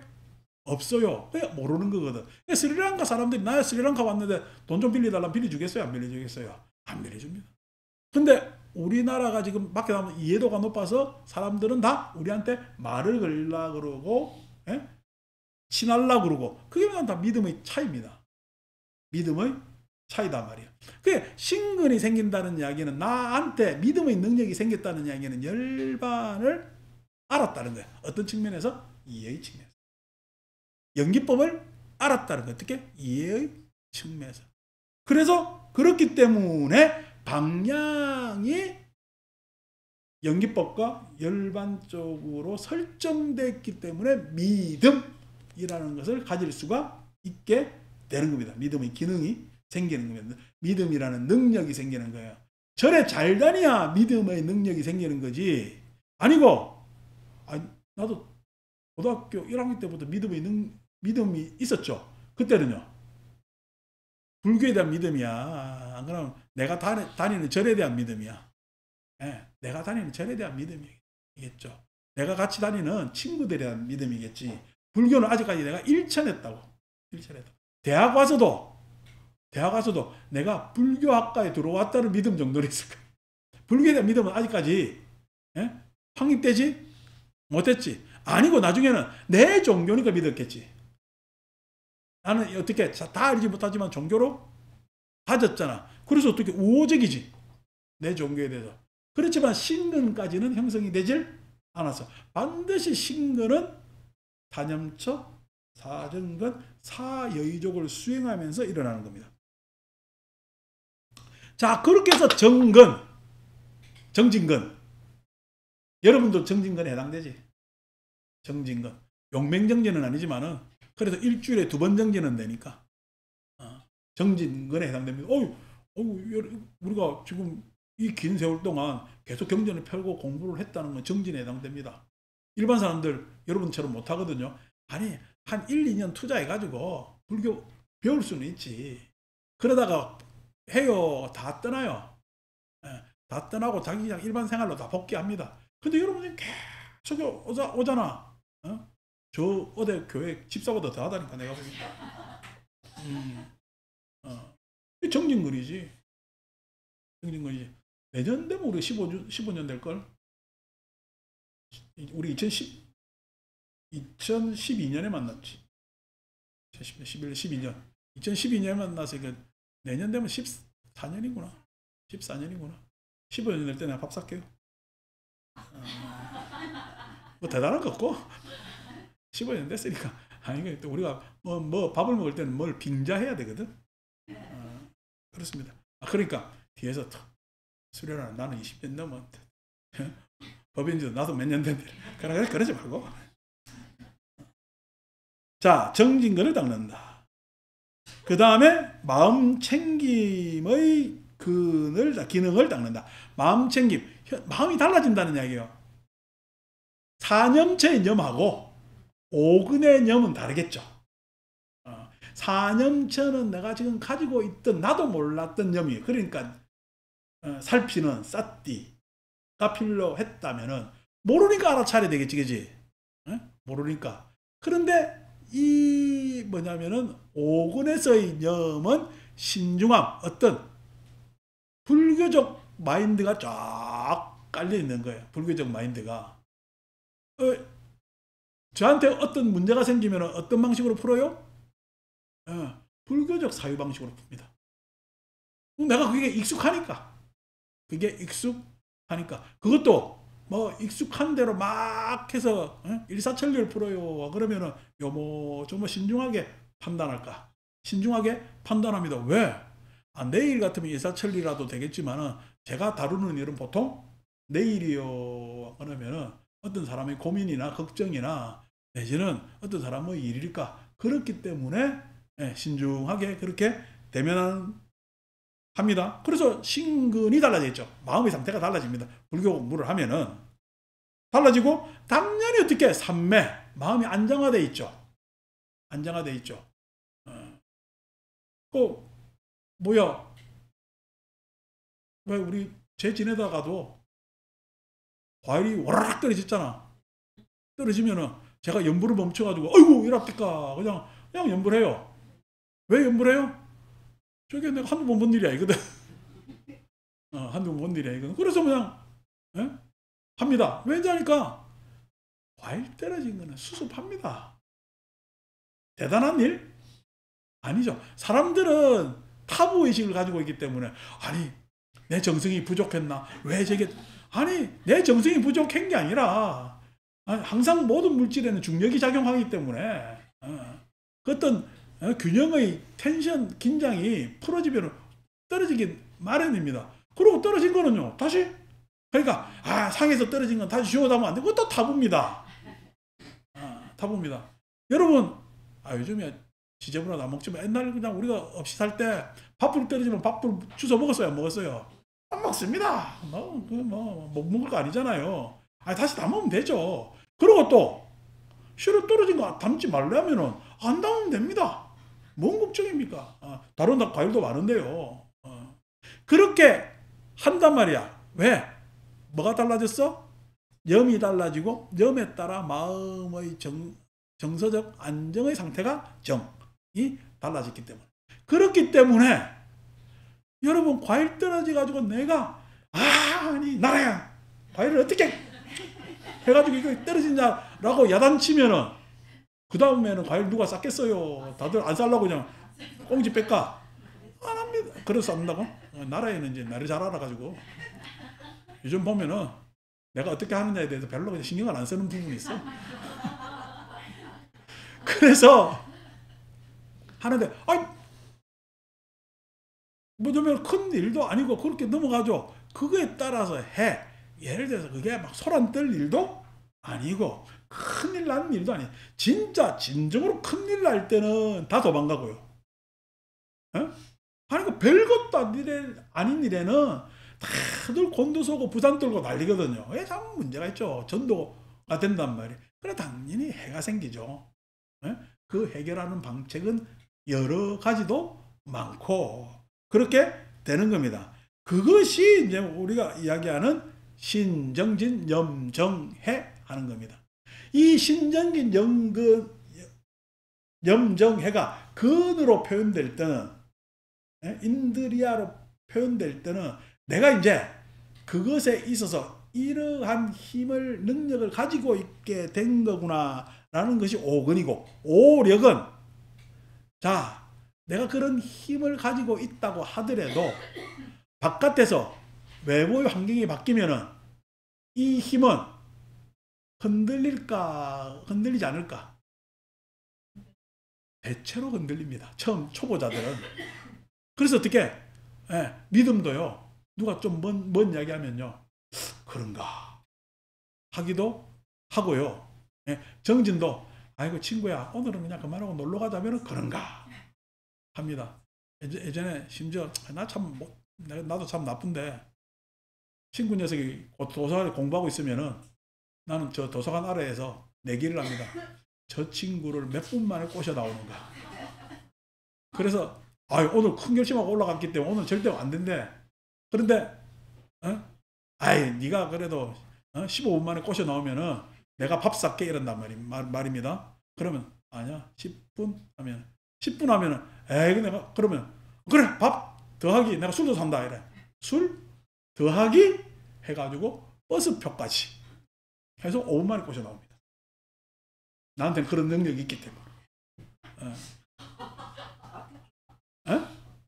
S1: 없어요. 그냥 모르는 거거든. 스리랑카 사람들이 나 스리랑카 왔는데 돈 좀 빌려달라면 빌려주겠어요? 안 빌려주겠어요? 안 빌려줍니다. 근데 우리나라가 지금 밖에 나면 이해도가 높아서 사람들은 다 우리한테 말을 걸려고 그러고 친하려고 그러고 그게 다 믿음의 차이입니다. 믿음의 차이다 말이야. 그게 신근이 생긴다는 이야기는 나한테 믿음의 능력이 생겼다는 이야기는 열반을 알았다는 거야. 어떤 측면에서? 이해의 측면에서. 연기법을 알았다는 거야. 어떻게? 이해의 측면에서. 그래서 그렇기 때문에 방향이 연기법과 열반적으로 설정됐기 때문에 믿음이라는 것을 가질 수가 있게 되는 겁니다. 믿음의 기능이 생기는 겁니다. 믿음이라는 능력이 생기는 거예요. 절에 잘 다녀야 믿음의 능력이 생기는 거지. 아니고 나도 고등학교 1학년 때부터 믿음이 있었죠. 그때는요. 불교에 대한 믿음이야. 안 그러면 내가 다니는 절에 대한 믿음이야. 내가 다니는 절에 대한 믿음이겠죠. 내가 같이 다니는 친구들에 대한 믿음이겠지. 불교는 아직까지 내가 일천했다고. 대학 와서도 내가 불교학과에 들어왔다는 믿음 정도로 있을 거야. 불교에 대한 믿음은 아직까지 확립되지 못했지. 아니고 나중에는 내 종교니까 믿었겠지. 나는 어떻게 다 알지 못하지만 종교로 가졌잖아. 그래서 어떻게 우호적이지. 내 종교에 대해서. 그렇지만 신근까지는 형성이 되질 않았어. 반드시 신근은 다념처, 사정근, 사여의족을 수행하면서 일어나는 겁니다. 자, 그렇게 해서 정진근. 여러분도 정진근에 해당되지? 정진근. 용맹정진은 아니지만은 그래도 일주일에 2번 정진은 되니까 정진근에 해당됩니다. 우리가 지금 이 긴 세월 동안 계속 경전을 펴고 공부를 했다는 건 정진에 해당됩니다. 일반 사람들 여러분처럼 못하거든요. 아니 한 1, 2년 투자해가지고 불교 배울 수는 있지. 그러다가 해요. 다 떠나요. 다 떠나고 자기 그냥 일반 생활로 다 복귀합니다. 근데 여러분이 계속 오잖아. 저 어디 교회 집사보다 더 하다니까 내가 보니까. 정진근이지. 내년 되면 우리 15년 될걸? 우리 2012년에 만났지. 2011년, 12년. 2012년에 만나서 내년 되면 14년이구나. 15년 될 때 내가 밥 살게요. 뭐 대단한 거 없고. 15년 됐으니까. 아니, 또 우리가 뭐 밥을 먹을 때는 뭘 빙자해야 되거든. 그렇습니다. 그러니까 뒤에서 수련하는 나는 20년 넘었는데 법인지도 나도 몇 년 됐는데 그러지 말고. 자, 정진근을 닦는다. 그 다음에 마음 챙김의 기능을 닦는다. 마음 챙김. 마음이 달라진다는 이야기예요. 사념체의 념하고 오근의 념은 다르겠죠. 사념처는 내가 지금 가지고 있던 나도 몰랐던 염이, 그러니까 살피는 쌌띠가 필요했다면은 모르니까 알아차려야 되겠지, 그지? 모르니까. 그런데 이 뭐냐면은 오근에서의 염은 신중함, 어떤 불교적 마인드가 쫙 깔려 있는 거예요. 불교적 마인드가. 저한테 어떤 문제가 생기면 어떤 방식으로 풀어요? 불교적 사유 방식으로 풉니다. 내가 그게 익숙하니까. 그것도 뭐 익숙한 대로 막 해서 일사천리를 풀어요. 그러면은 요뭐 신중하게 판단할까? 신중하게 판단합니다. 왜? 내일 같으면 일사천리라도 되겠지만은 제가 다루는 일은 보통 내일이요. 그러면은 어떤 사람의 고민이나 걱정이나 내지는 어떤 사람의 일일까? 그렇기 때문에 신중하게 그렇게 대면합니다. 그래서 신근이 달라지겠죠. 마음의 상태가 달라집니다. 불교 공부를 하면은 달라지고, 당연히 어떻게 삼매, 마음이 안정화되어 있죠. 안정화되어 있죠. 뭐야, 왜 우리 제 지내다가도 과일이 와라락 떨어졌잖아. 떨어지면은 제가 연불을 멈춰가지고 아이고 이랍니까, 그냥 연불해요. 왜 연불해요? 저게 내가 한두 번 본 일이 아니거든. 한두 번 본 일이 아니거든. 그래서 그냥 합니다. 왜냐니까 과일 떨어진 거는 수습합니다. 대단한 일? 아니죠. 사람들은 타부의식을 가지고 있기 때문에, 아니 내 정성이 부족했나? 왜 저게, 아니 내 정성이 부족한 게 아니라 항상 모든 물질에는 중력이 작용하기 때문에 그 어떤 균형의 텐션, 긴장이 풀어지면 떨어지기 마련입니다. 그리고 떨어진 거는요, 다시, 그러니까 상에서 떨어진 건 다시 주워다면 안 되고 그것도 타부입니다. 타부입니다. 여러분, 요즘에 지저분하다 먹지만 옛날에 그냥 우리가 없이 살 때 밥풀 떨어지면 밥풀 주워 먹었어요, 안 먹었어요? 안 먹습니다. 못 먹을 거 아니잖아요. 다시 담으면 되죠. 그리고 또 실은 떨어진 거 담지 말려면은 안 담으면 됩니다. 뭔 걱정입니까? 다른 과일도 많은데요. 그렇게 한단 말이야. 왜? 뭐가 달라졌어? 염이 달라지고, 염에 따라 마음의 정서적 안정의 상태가 정이 달라졌기 때문에. 그렇기 때문에 여러분, 과일 떨어져 가지고 내가 아니 나라야 과일을 어떻게 해가지고 이거 떨어지냐라고 야단치면은 그 다음에는 과일 누가 쌌겠어요? 다들 안 쌀라고 그냥 꽁지 뺄까? 안 합니다. 그래서 싼다고? 나라에는 이제 나를 잘 알아가지고 요즘 보면은 내가 어떻게 하느냐에 대해서 별로 그냥 신경을 안 쓰는 부분이 있어. 그래서 하는데, 뭐냐면 큰 일도 아니고 그렇게 넘어가죠. 그거에 따라서 해. 예를 들어서 그게 막 소란 떨 일도 아니고 큰일 나는 일도 아니에요. 진짜 진정으로 큰일 날 때는 다 도망가고요. 아니 그 별것도 아닌 일에는 다들 곤두서고 부산 떨고 난리거든요. 참 문제가 있죠. 전도가 된단 말이에요. 그래 당연히 해가 생기죠. 그 해결하는 방책은 여러 가지도 많고 그렇게 되는 겁니다. 그것이 이제 우리가 이야기하는 신정진 염정해 하는 겁니다. 이 신정진 염정해가 근으로 표현될 때는, 인드리아로 표현될 때는 내가 이제 그것에 있어서 이러한 힘을, 능력을 가지고 있게 된 거구나 라는 것이 오근이고, 오력은 자 내가 그런 힘을 가지고 있다고 하더라도 바깥에서 외부의 환경이 바뀌면은 이 힘은 흔들릴까 흔들리지 않을까? 대체로 흔들립니다. 처음 초보자들은. 그래서 어떻게 믿음도요, 누가 좀 먼 이야기 하면요, 그런가 하기도 하고요. 정진도 아이고 친구야 오늘은 그냥 그만하고 놀러 가자면 그런가 합니다. 예전에 심지어 나도 참 나쁜데 친구 녀석이 도서관에 공부하고 있으면은 나는 저 도서관 아래에서 내기를 합니다. 저 친구를 몇 분 만에 꼬셔 나오는가. 그래서 오늘 큰 결심하고 올라갔기 때문에 오늘 절대 안 된대. 그런데 네가 그래도 15분 만에 꼬셔 나오면은 내가 밥 쌀게 이런단 말입니다. 그러면 아니야 10분 하면 10분 하면은 내가 그러면 그래 밥 더하기 내가 술도 산다 이래. 술 더하기 해가지고 버스표까지 해서 5분 만에 꼬셔 나옵니다. 나한테는 그런 능력이 있기 때문에.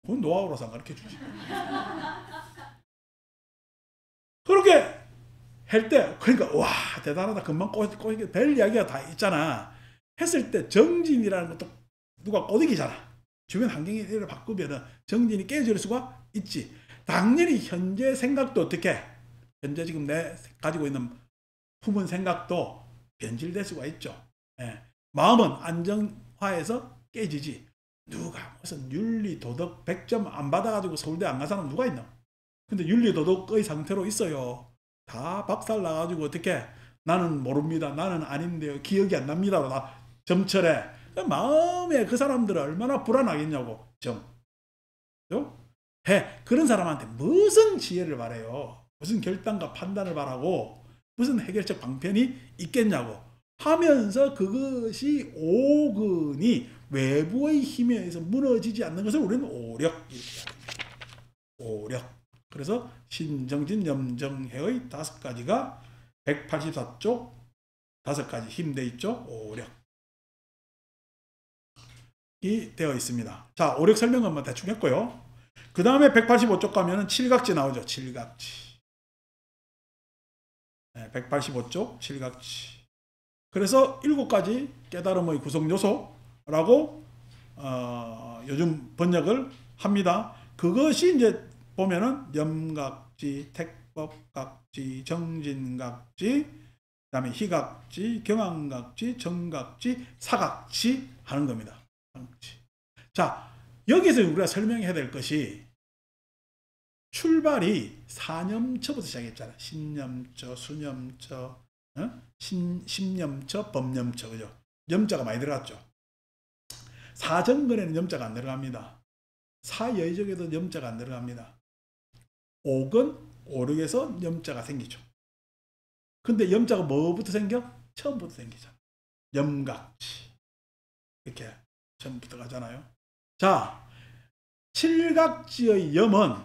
S1: 그건 노하우로서 안 가르쳐 주지. 그렇게 할 때, 그러니까, 와, 대단하다. 금방 꼬이게 별 이야기가 다 있잖아. 했을 때 정진이라는 것도 누가 꼬드기잖아. 주변 환경이 바꾸면 정진이 깨질 수가 있지. 당연히 현재 생각도 어떻게, 현재 지금 내 가지고 있는 품은 생각도 변질될 수가 있죠. 마음은 안정화해서 깨지지. 누가 무슨 윤리 도덕 100점 안 받아가지고 서울대 안 간 사람 누가 있나? 근데 윤리 도덕의 상태로 있어요. 다 박살 나가지고 어떻게 나는 모릅니다. 나는 아닌데요. 기억이 안 납니다로 다 점철해. 마음에 그 사람들은 얼마나 불안하겠냐고. 그런 사람한테 무슨 지혜를 바래요. 무슨 결단과 판단을 바라고 무슨 해결책 방편이 있겠냐고 하면서 그것이 오근이 외부의 힘에 의해서 무너지지 않는 것을 우리는 오력. 오력. 그래서 신정진 염정해의 5가지가 184쪽 5가지 힘돼 있죠. 오력이 되어 있습니다. 자, 오력 설명은 한번 대충 했고요. 그 다음에 185쪽 가면은 칠각지 나오죠. 칠각지. 185쪽 칠각지. 그래서 7가지 깨달음의 구성 요소라고 요즘 번역을 합니다. 그것이 이제 보면은 염각지, 택법각지, 정진각지, 그 다음에 희각지, 경황각지, 정각지, 사각지 하는 겁니다. 자, 여기서 우리가 설명해야 될 것이 출발이 사념처부터 시작했잖아. 신념처, 수념처, 심념처, 법념처, 그죠? 염자가 많이 들어갔죠. 사정근에는 염자가 안 들어갑니다. 사여의적에도 염자가 안 들어갑니다. 옥은 오력에서 염자가 생기죠. 근데 염자가 뭐부터 생겨? 처음부터 생기잖아. 염각지. 이렇게 처음부터 가잖아요. 자, 칠각지의 염은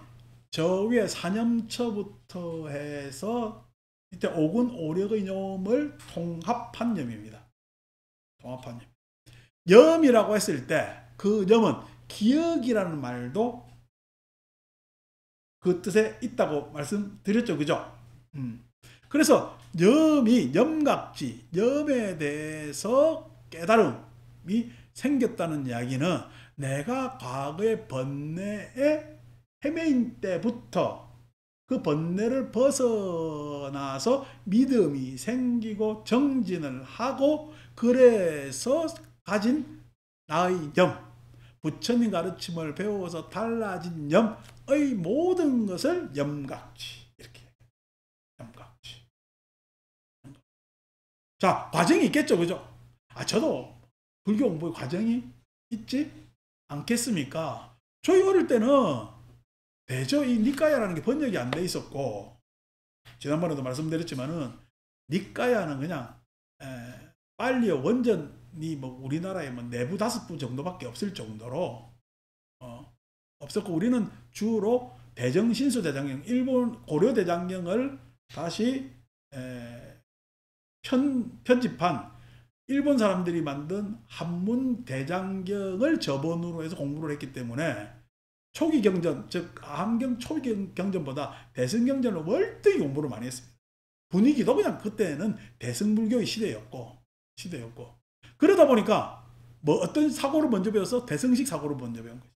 S1: 저 위에 사념처부터 해서 이때 옥은 오력의 염을 통합한 염입니다. 통합한 염. 염이라고 했을 때 그 염은 기억이라는 말도 그 뜻에 있다고 말씀드렸죠. 그죠? 그래서 염이 염각지, 염에 대해서 깨달음이 생겼다는 이야기는 내가 과거의 번뇌에 헤매인 때부터 그 번뇌를 벗어나서 믿음이 생기고 정진을 하고 그래서 가진 나의 염, 부처님 가르침을 배워서 달라진 염의 모든 것을 염각지 이렇게 염각지. 자, 과정이 있겠죠, 그죠? 저도 불교 공부의 과정이 있지 않겠습니까? 저희 어릴 때는 대저 이 니까야라는 게 번역이 안 돼 있었고 지난번에도 말씀드렸지만은 니까야는 그냥 빨리어 원전이 뭐 우리나라에 뭐 내부 5부 정도밖에 없을 정도로 없었고 우리는 주로 대정신수 대장경 일본 고려 대장경을 다시 편집한 일본 사람들이 만든 한문 대장경을 저번으로 해서 공부를 했기 때문에 초기 경전, 즉 암경 초기 경전보다 대승경전을 월등히 공부를 많이 했습니다. 분위기도 그냥 그때는 대승불교의 시대였고 그러다 보니까 뭐 어떤 사고를 먼저 배워서 대승식 사고를 먼저 배운 거죠.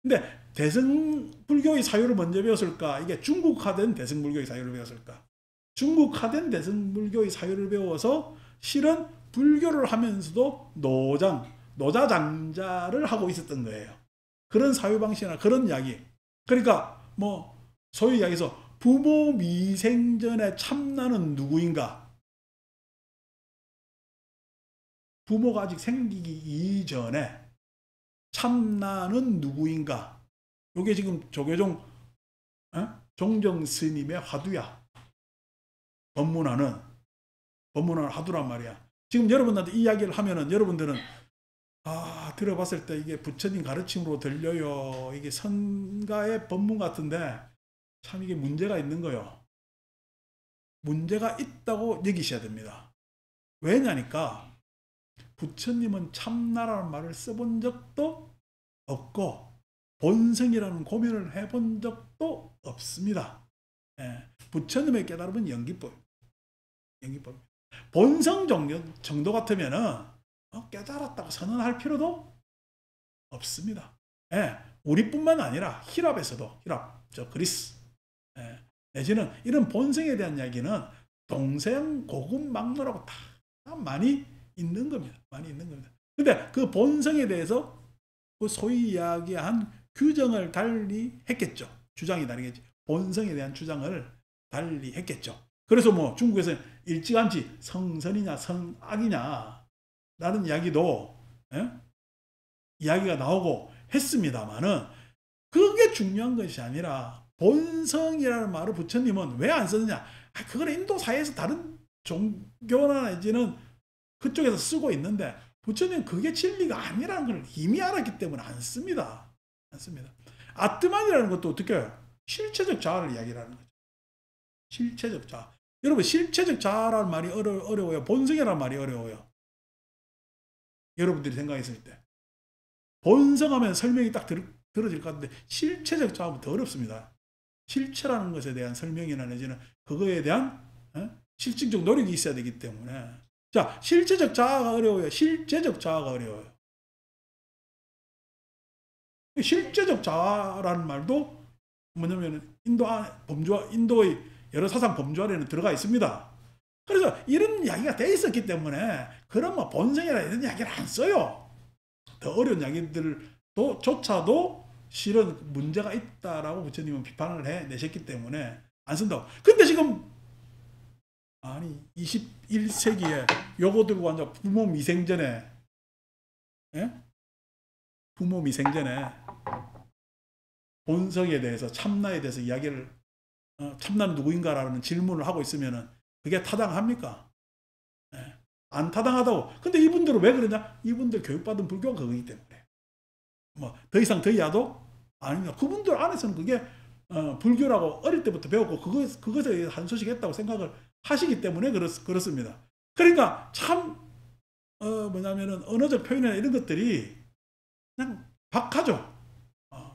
S1: 근데 대승불교의 사유를 먼저 배웠을까? 이게 중국화된 대승불교의 사유를 배웠을까? 중국화된 대승불교의 사유를 배워서 실은 불교를 하면서도 노자장자를 하고 있었던 거예요. 그런 사유방식이나 그런 이야기. 그러니까 뭐 소위 이야기해서 부모 미생전에 참나는 누구인가? 부모가 아직 생기기 이전에 참나는 누구인가? 요게 지금 조계종 종정스님의 화두야. 법문하는 화두란 말이야. 지금 여러분한테 이 이야기를 하면은 여러분들은 들어봤을 때 이게 부처님 가르침으로 들려요. 이게 선가의 법문 같은데 참 이게 문제가 있는 거요. 문제가 있다고 여기셔야 됩니다. 왜냐니까 부처님은 참나라는 말을 써본 적도 없고 본성이라는 고민을 해본 적도 없습니다. 부처님의 깨달음은 연기법. 본성 정도 같으면은 깨달았다고 선언할 필요도 없습니다. 우리뿐만 아니라 히랍에서도 그리스 내지는 이런 본성에 대한 이야기는 동서양 고급 막론하고 다 많이 있는 겁니다. 근데 그 본성에 대해서 그 소위 이야기한 규정을 달리 했겠죠. 주장이 다르겠지. 본성에 대한 주장을 달리 했겠죠. 그래서 뭐 중국에서는 일찌감치 성선이냐 성악이냐 라는 이야기도 이야기가 나오고 했습니다만은 그게 중요한 것이 아니라 본성이라는 말을 부처님은 왜 안 썼느냐? 그걸 인도 사회에서 다른 종교나 내지는 그쪽에서 쓰고 있는데 부처님은 그게 진리가 아니라는 걸 이미 알았기 때문에 안 씁니다. 아트만이라는 것도 어떻게 해요? 실체적 자아를 이야기하는 거죠. 실체적 자아. 여러분 실체적 자아라는 말이 어려워요? 본성이라는 말이 어려워요? 여러분들이 생각했을 때 본성하면 설명이 딱 들어질 것 같은데 실체적 자아는 더 어렵습니다. 실체라는 것에 대한 설명이나 내지는 그거에 대한 실증적 노력이 있어야 되기 때문에 자, 실체적 자아가 어려워요? 실제적 자아가 어려워요? 실제적 자아라는 말도 뭐냐면 인도의 여러 사상 범주 안에는 들어가 있습니다. 그래서 이런 이야기가 돼 있었기 때문에 그런 뭐 본성이라 이런 이야기를 안 써요. 더 어려운 이야기들도 조차도 실은 문제가 있다라고 부처님은 비판을 해내셨기 때문에 안 쓴다고. 근데 지금 21세기에 요거 들고 앉아 부모 미생전에 본성에 대해서 참나에 대해서 이야기를 참나는 누구인가라는 질문을 하고 있으면은 그게 타당합니까? 안 타당하다고. 근데 이분들은 왜 그러냐? 이분들 교육받은 불교가 그거기 때문에. 뭐 더 이상 더 이하도 아닙니다. 그분들 안에서는 그게 불교라고 어릴 때부터 배웠고 그것에 한 소식 했다고 생각을 하시기 때문에 그렇습니다. 그러니까 참 뭐냐면은 언어적 표현이나 이런 것들이 그냥 박하죠.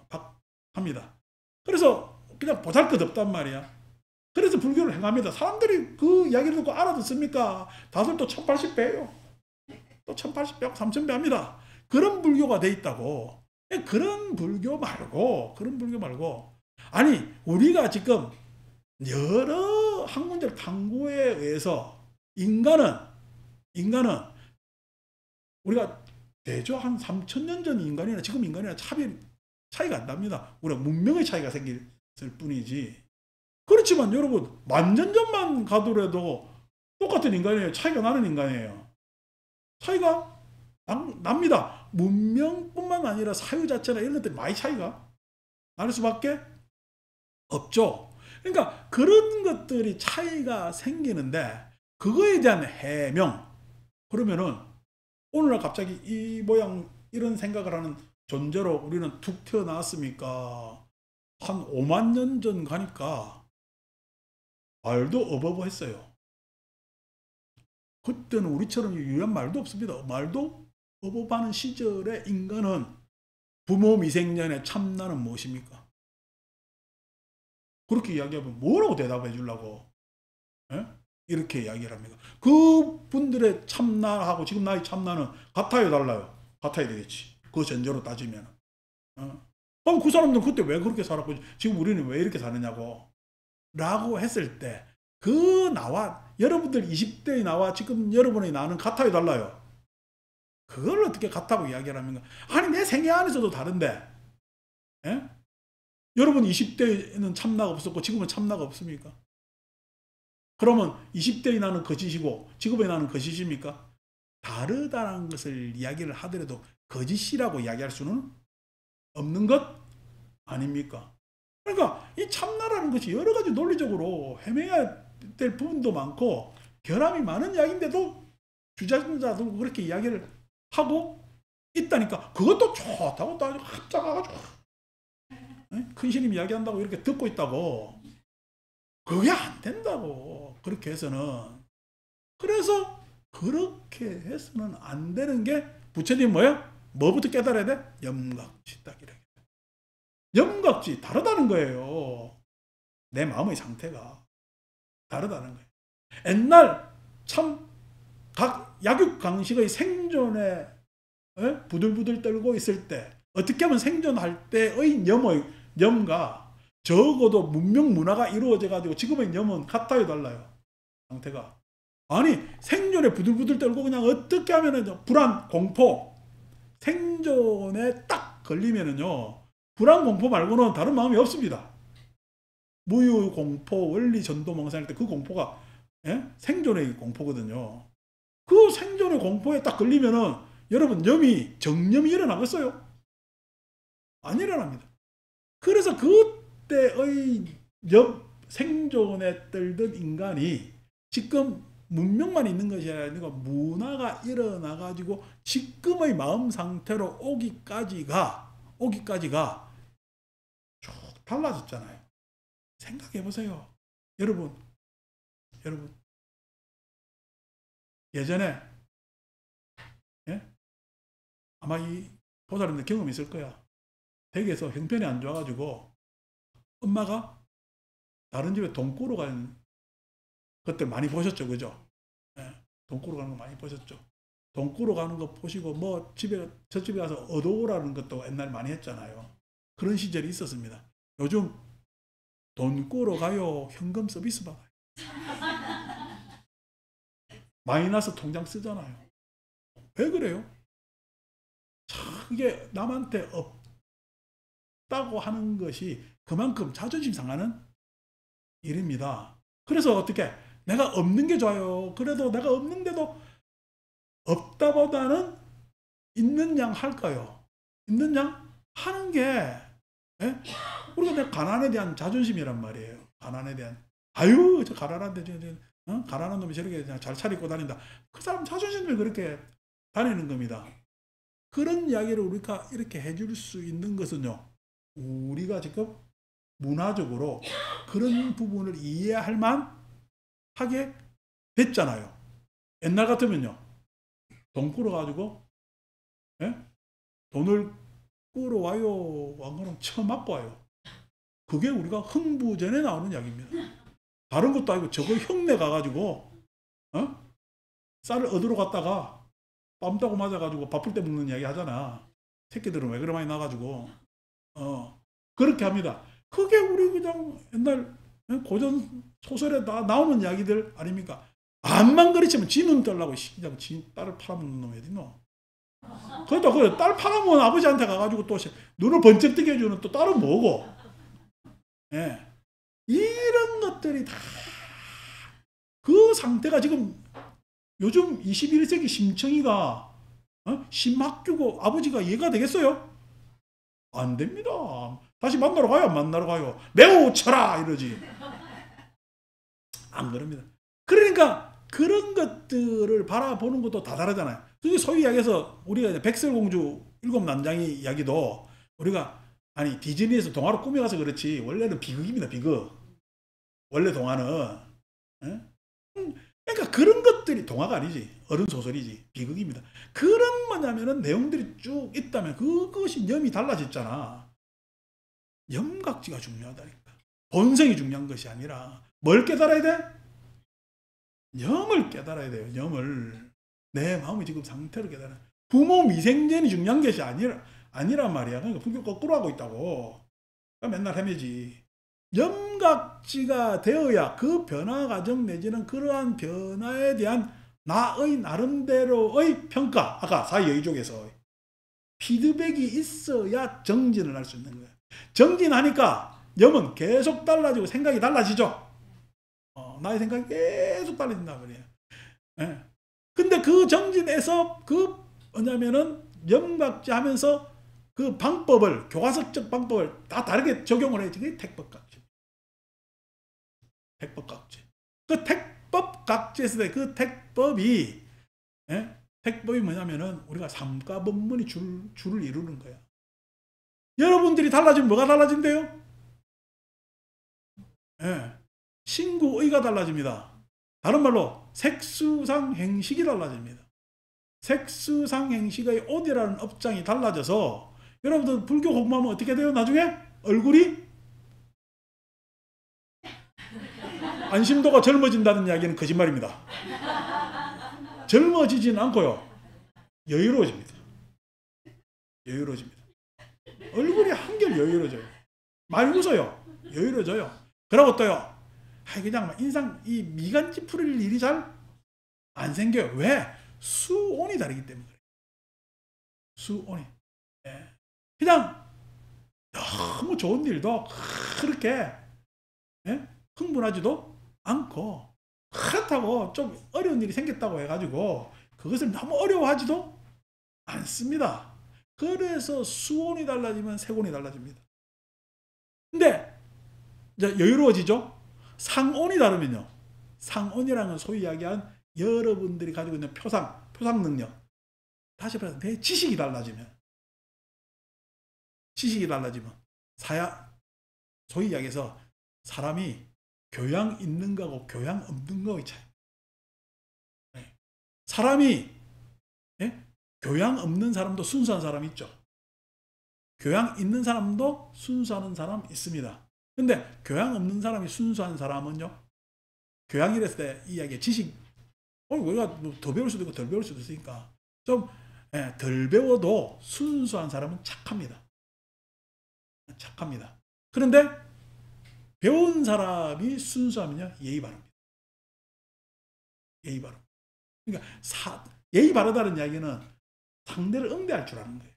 S1: 박합니다. 그래서 그냥 보잘것없단 말이야. 그래서 불교를 행합니다. 사람들이 그 이야기를 듣고 알아듣습니까? 다들 또 1080배예요. 또 1080배하고 3000배 합니다. 그런 불교가 돼 있다고. 그런 불교 말고 아니 우리가 지금 여러 학문적 탐구에 의해서 인간은 우리가 대조 한 3000년 전 인간이나 지금 인간이나 차이가 안 납니다. 우리가 문명의 차이가 생겼을 뿐이지. 그렇지만 여러분 만년 전만 가더라도 똑같은 인간이에요. 차이가 나는 인간이에요. 차이가 납니다. 문명뿐만 아니라 사유 자체나 이런 것들이 많이 차이가 날 수밖에 없죠. 그러니까 그런 것들이 차이가 생기는데 그거에 대한 해명. 그러면은 오늘날 갑자기 이 모양 이런 생각을 하는 존재로 우리는 툭 튀어나왔습니까? 한 5만 년 전 가니까 말도 어버버했어요. 그때는 우리처럼 유한 말도 없습니다. 말도 어버버하는 시절의 인간은 부모 미생년의 참나는 무엇입니까? 그렇게 이야기하면 뭐라고 대답해 주려고 이렇게 이야기를 합니다. 그분들의 참나하고 지금 나의 참나는 같아요, 달라요? 같아야 되겠지. 그 전제로 따지면. 그럼 그 사람들은 그때 왜 그렇게 살았고 지금 우리는 왜 이렇게 사느냐고 라고 했을 때 그 나와 여러분들 20대의 나와 지금 여러분의 나는 같아요, 달라요? 그걸 어떻게 같다고 이야기를 합니까? 아니 내 생애 안에서도 다른데 여러분 20대에는 참나가 없었고 지금은 참나가 없습니까? 그러면 20대의 나는 거짓이고 지금의 나는 거짓입니까? 다르다는 것을 이야기를 하더라도 거짓이라고 이야기할 수는 없는 것 아닙니까? 그러니까 이 참나라는 것이 여러 가지 논리적으로 헤매야 될 부분도 많고 결함이 많은 이야기인데도 주장자도 그렇게 이야기를 하고 있다니까. 그것도 좋다고 또 아주 합작가가지고 큰 스님 이야기한다고 이렇게 듣고 있다고. 그게 안 된다고. 그렇게 해서는. 그래서 그렇게 해서는 안 되는 게 부처님 뭐예요? 뭐부터 깨달아야 돼? 염각지 딱 이렇게. 염각지 다르다는 거예요. 내 마음의 상태가 다르다는 거예요. 옛날 참 각 약육강식의 생존에 부들부들 떨고 있을 때 어떻게 하면 생존할 때의 염과 적어도 문명 문화가 이루어져 가지고 지금의 염은 같아요, 달라요? 상태가. 아니 생존에 부들부들 떨고 그냥 어떻게 하면은 불안, 공포, 생존에 딱 걸리면은요 불안, 공포 말고는 다른 마음이 없습니다. 무유, 공포, 원리, 전도, 멍상일 때 그 공포가 생존의 공포거든요. 그 생존의 공포에 딱 걸리면은 여러분 정념이 일어나겠어요? 안 일어납니다. 그래서 그때의 생존에 떨던 인간이 지금 문명만 있는 것이 아니고 문화가 일어나가지고 지금의 마음 상태로 오기까지가 쭉 달라졌잖아요. 생각해 보세요. 여러분 예전에 아마 이 보살님들 경험이 있을 거야. 댁에서 형편이 안 좋아가지고 엄마가 다른 집에 돈 꾸러 가는 것들 많이 보셨죠, 그죠? 돈 꾸러 가는 거 많이 보셨죠? 돈 꾸러 가는 거 보시고 뭐 저 집에 가서 얻어오라는 것도 옛날 많이 했잖아요. 그런 시절이 있었습니다. 요즘 돈 꾸러 가요, 현금 서비스 받아요. 마이너스 통장 쓰잖아요. 왜 그래요? 이게 남한테 없다고 하는 것이 그만큼 자존심 상하는 일입니다. 그래서 어떻게 내가 없는 게 좋아요. 그래도 내가 없는데도 없다보다는 있는 양 할까요? 있는 양 하는 게 우리가 내가 가난에 대한 자존심이란 말이에요. 가난에 대한 아유 저 가난한데 가난한 놈이 저렇게 잘 차리고 다닌다. 그 사람 자존심을 그렇게 다니는 겁니다. 그런 이야기를 우리가 이렇게 해줄 수 있는 것은요. 우리가 지금 문화적으로 그런 부분을 이해할 만하게 됐잖아요. 옛날 같으면요. 돈 꾸러가지고 돈을 꾸러와요. 안 그러면 처음 맛봐요. 그게 우리가 흥부전에 나오는 이야기입니다. 다른 것도 아니고 저거 흉내 가가지고 쌀을 얻으러 갔다가 빰 따고 맞아가지고 바쁠 때 먹는 이야기 하잖아. 새끼들은 왜 그래 많이 나가지고 그렇게 합니다. 그게 우리 그냥 옛날 고전 소설에 나오는 이야기들 아닙니까? 암만 그렇지만 지 눈 떨라고 그냥 지 딸을 팔아먹는 놈이 어딨노? 그러다 그래 딸 팔아먹은 아버지한테 가가지고 또 눈을 번쩍 뜨게 해주는 또 딸은 뭐고? 이런 것들이 다 그 상태가 지금 요즘 21세기 심청이가 심학교고 아버지가 이해가 되겠어요? 안 됩니다. 다시 만나러 가요? 안 만나러 가요? 매우 쳐라! 이러지. 안 그럽니다. 그러니까 그런 것들을 바라보는 것도 다 다르잖아요. 그게 소위 이야기해서 우리가 이제 백설공주 7난장이 이야기도 우리가 아니 디즈니에서 동화로 꾸며가서 그렇지 원래는 비극입니다. 비극. 원래 동화는. 그러니까 그런 것들이 동화가 아니지. 어른소설이지. 비극입니다. 그런 뭐냐면은 내용들이 쭉 있다면 그것이 염이 달라졌잖아. 염각지가 중요하다니까. 본성이 중요한 것이 아니라 뭘 깨달아야 돼? 염을 깨달아야 돼요. 염을. 내 마음의 지금 상태를 깨달아야 돼. 부모 미생전이 중요한 것이 아니란 말이야. 그러니까 분명 거꾸로 하고 있다고. 그러니까 맨날 헤매지. 염각지가 되어야 그 변화 과정 내지는 그러한 변화에 대한 나의 나름대로의 평가, 아까 사이여의족에서 피드백이 있어야 정진을 할 수 있는 거예요. 정진하니까 염은 계속 달라지고 생각이 달라지죠. 나의 생각이 계속 달라진단 말이에요. 근데 그 정진에서 뭐냐면은 염각제 하면서 그 방법을, 교과서적 방법을 다 다르게 적용을 해야지. 그게 택법각제. 택법각제. 그 택법각제에서 그 택법이, 예? 택법이 뭐냐면은 우리가 삼가법문이 줄을 이루는 거야. 여러분들이 달라지면 뭐가 달라진대요? 예. 신구의가 달라집니다. 다른 말로 색수상 행식이 달라집니다. 색수상 행식의 옷이라는 업장이 달라져서 여러분들 불교 공부하면 어떻게 돼요? 나중에 얼굴이 안심도가 젊어진다는 이야기는 거짓말입니다. 젊어지진 않고요. 여유로워집니다. 여유로워집니다. 얼굴이 한결 여유로워져요. 많이 웃어요. 여유로워져요. 그러고 또요. 그냥 인상, 이 미간지 풀릴 일이 잘 안 생겨요. 왜? 수온이 다르기 때문에 그래요. 수온이. 예. 그냥 너무 좋은 일도 그렇게, 예? 흥분하지도 않고, 그렇다고 좀 어려운 일이 생겼다고 해가지고 그것을 너무 어려워하지도 않습니다. 그래서 수온이 달라지면 색온이 달라집니다. 근데 이제 여유로워지죠. 상온이 다르면요. 상온이라는 건 소위 이야기한 여러분들이 가지고 있는 표상 능력. 다시 말해서 내 지식이 달라지면 소위 이야기해서 사람이 교양 있는 거하고 교양 없는 거의 차이. 사람이, 예? 교양 없는 사람도 순수한 사람 있죠. 교양 있는 사람도 순수한 사람 있습니다. 근데 교양 없는 사람이 순수한 사람은요, 교양이랬을 때 이야기 지식, 우리가 더 배울 수도 있고 덜 배울 수도 있으니까 좀 덜 배워도 순수한 사람은 착합니다. 착합니다. 그런데 배운 사람이 순수하면요, 예의 바릅니다. 예의 바릅니다. 그러니까 예의 바르다는 이야기는 상대를 응대할 줄 아는 거예요.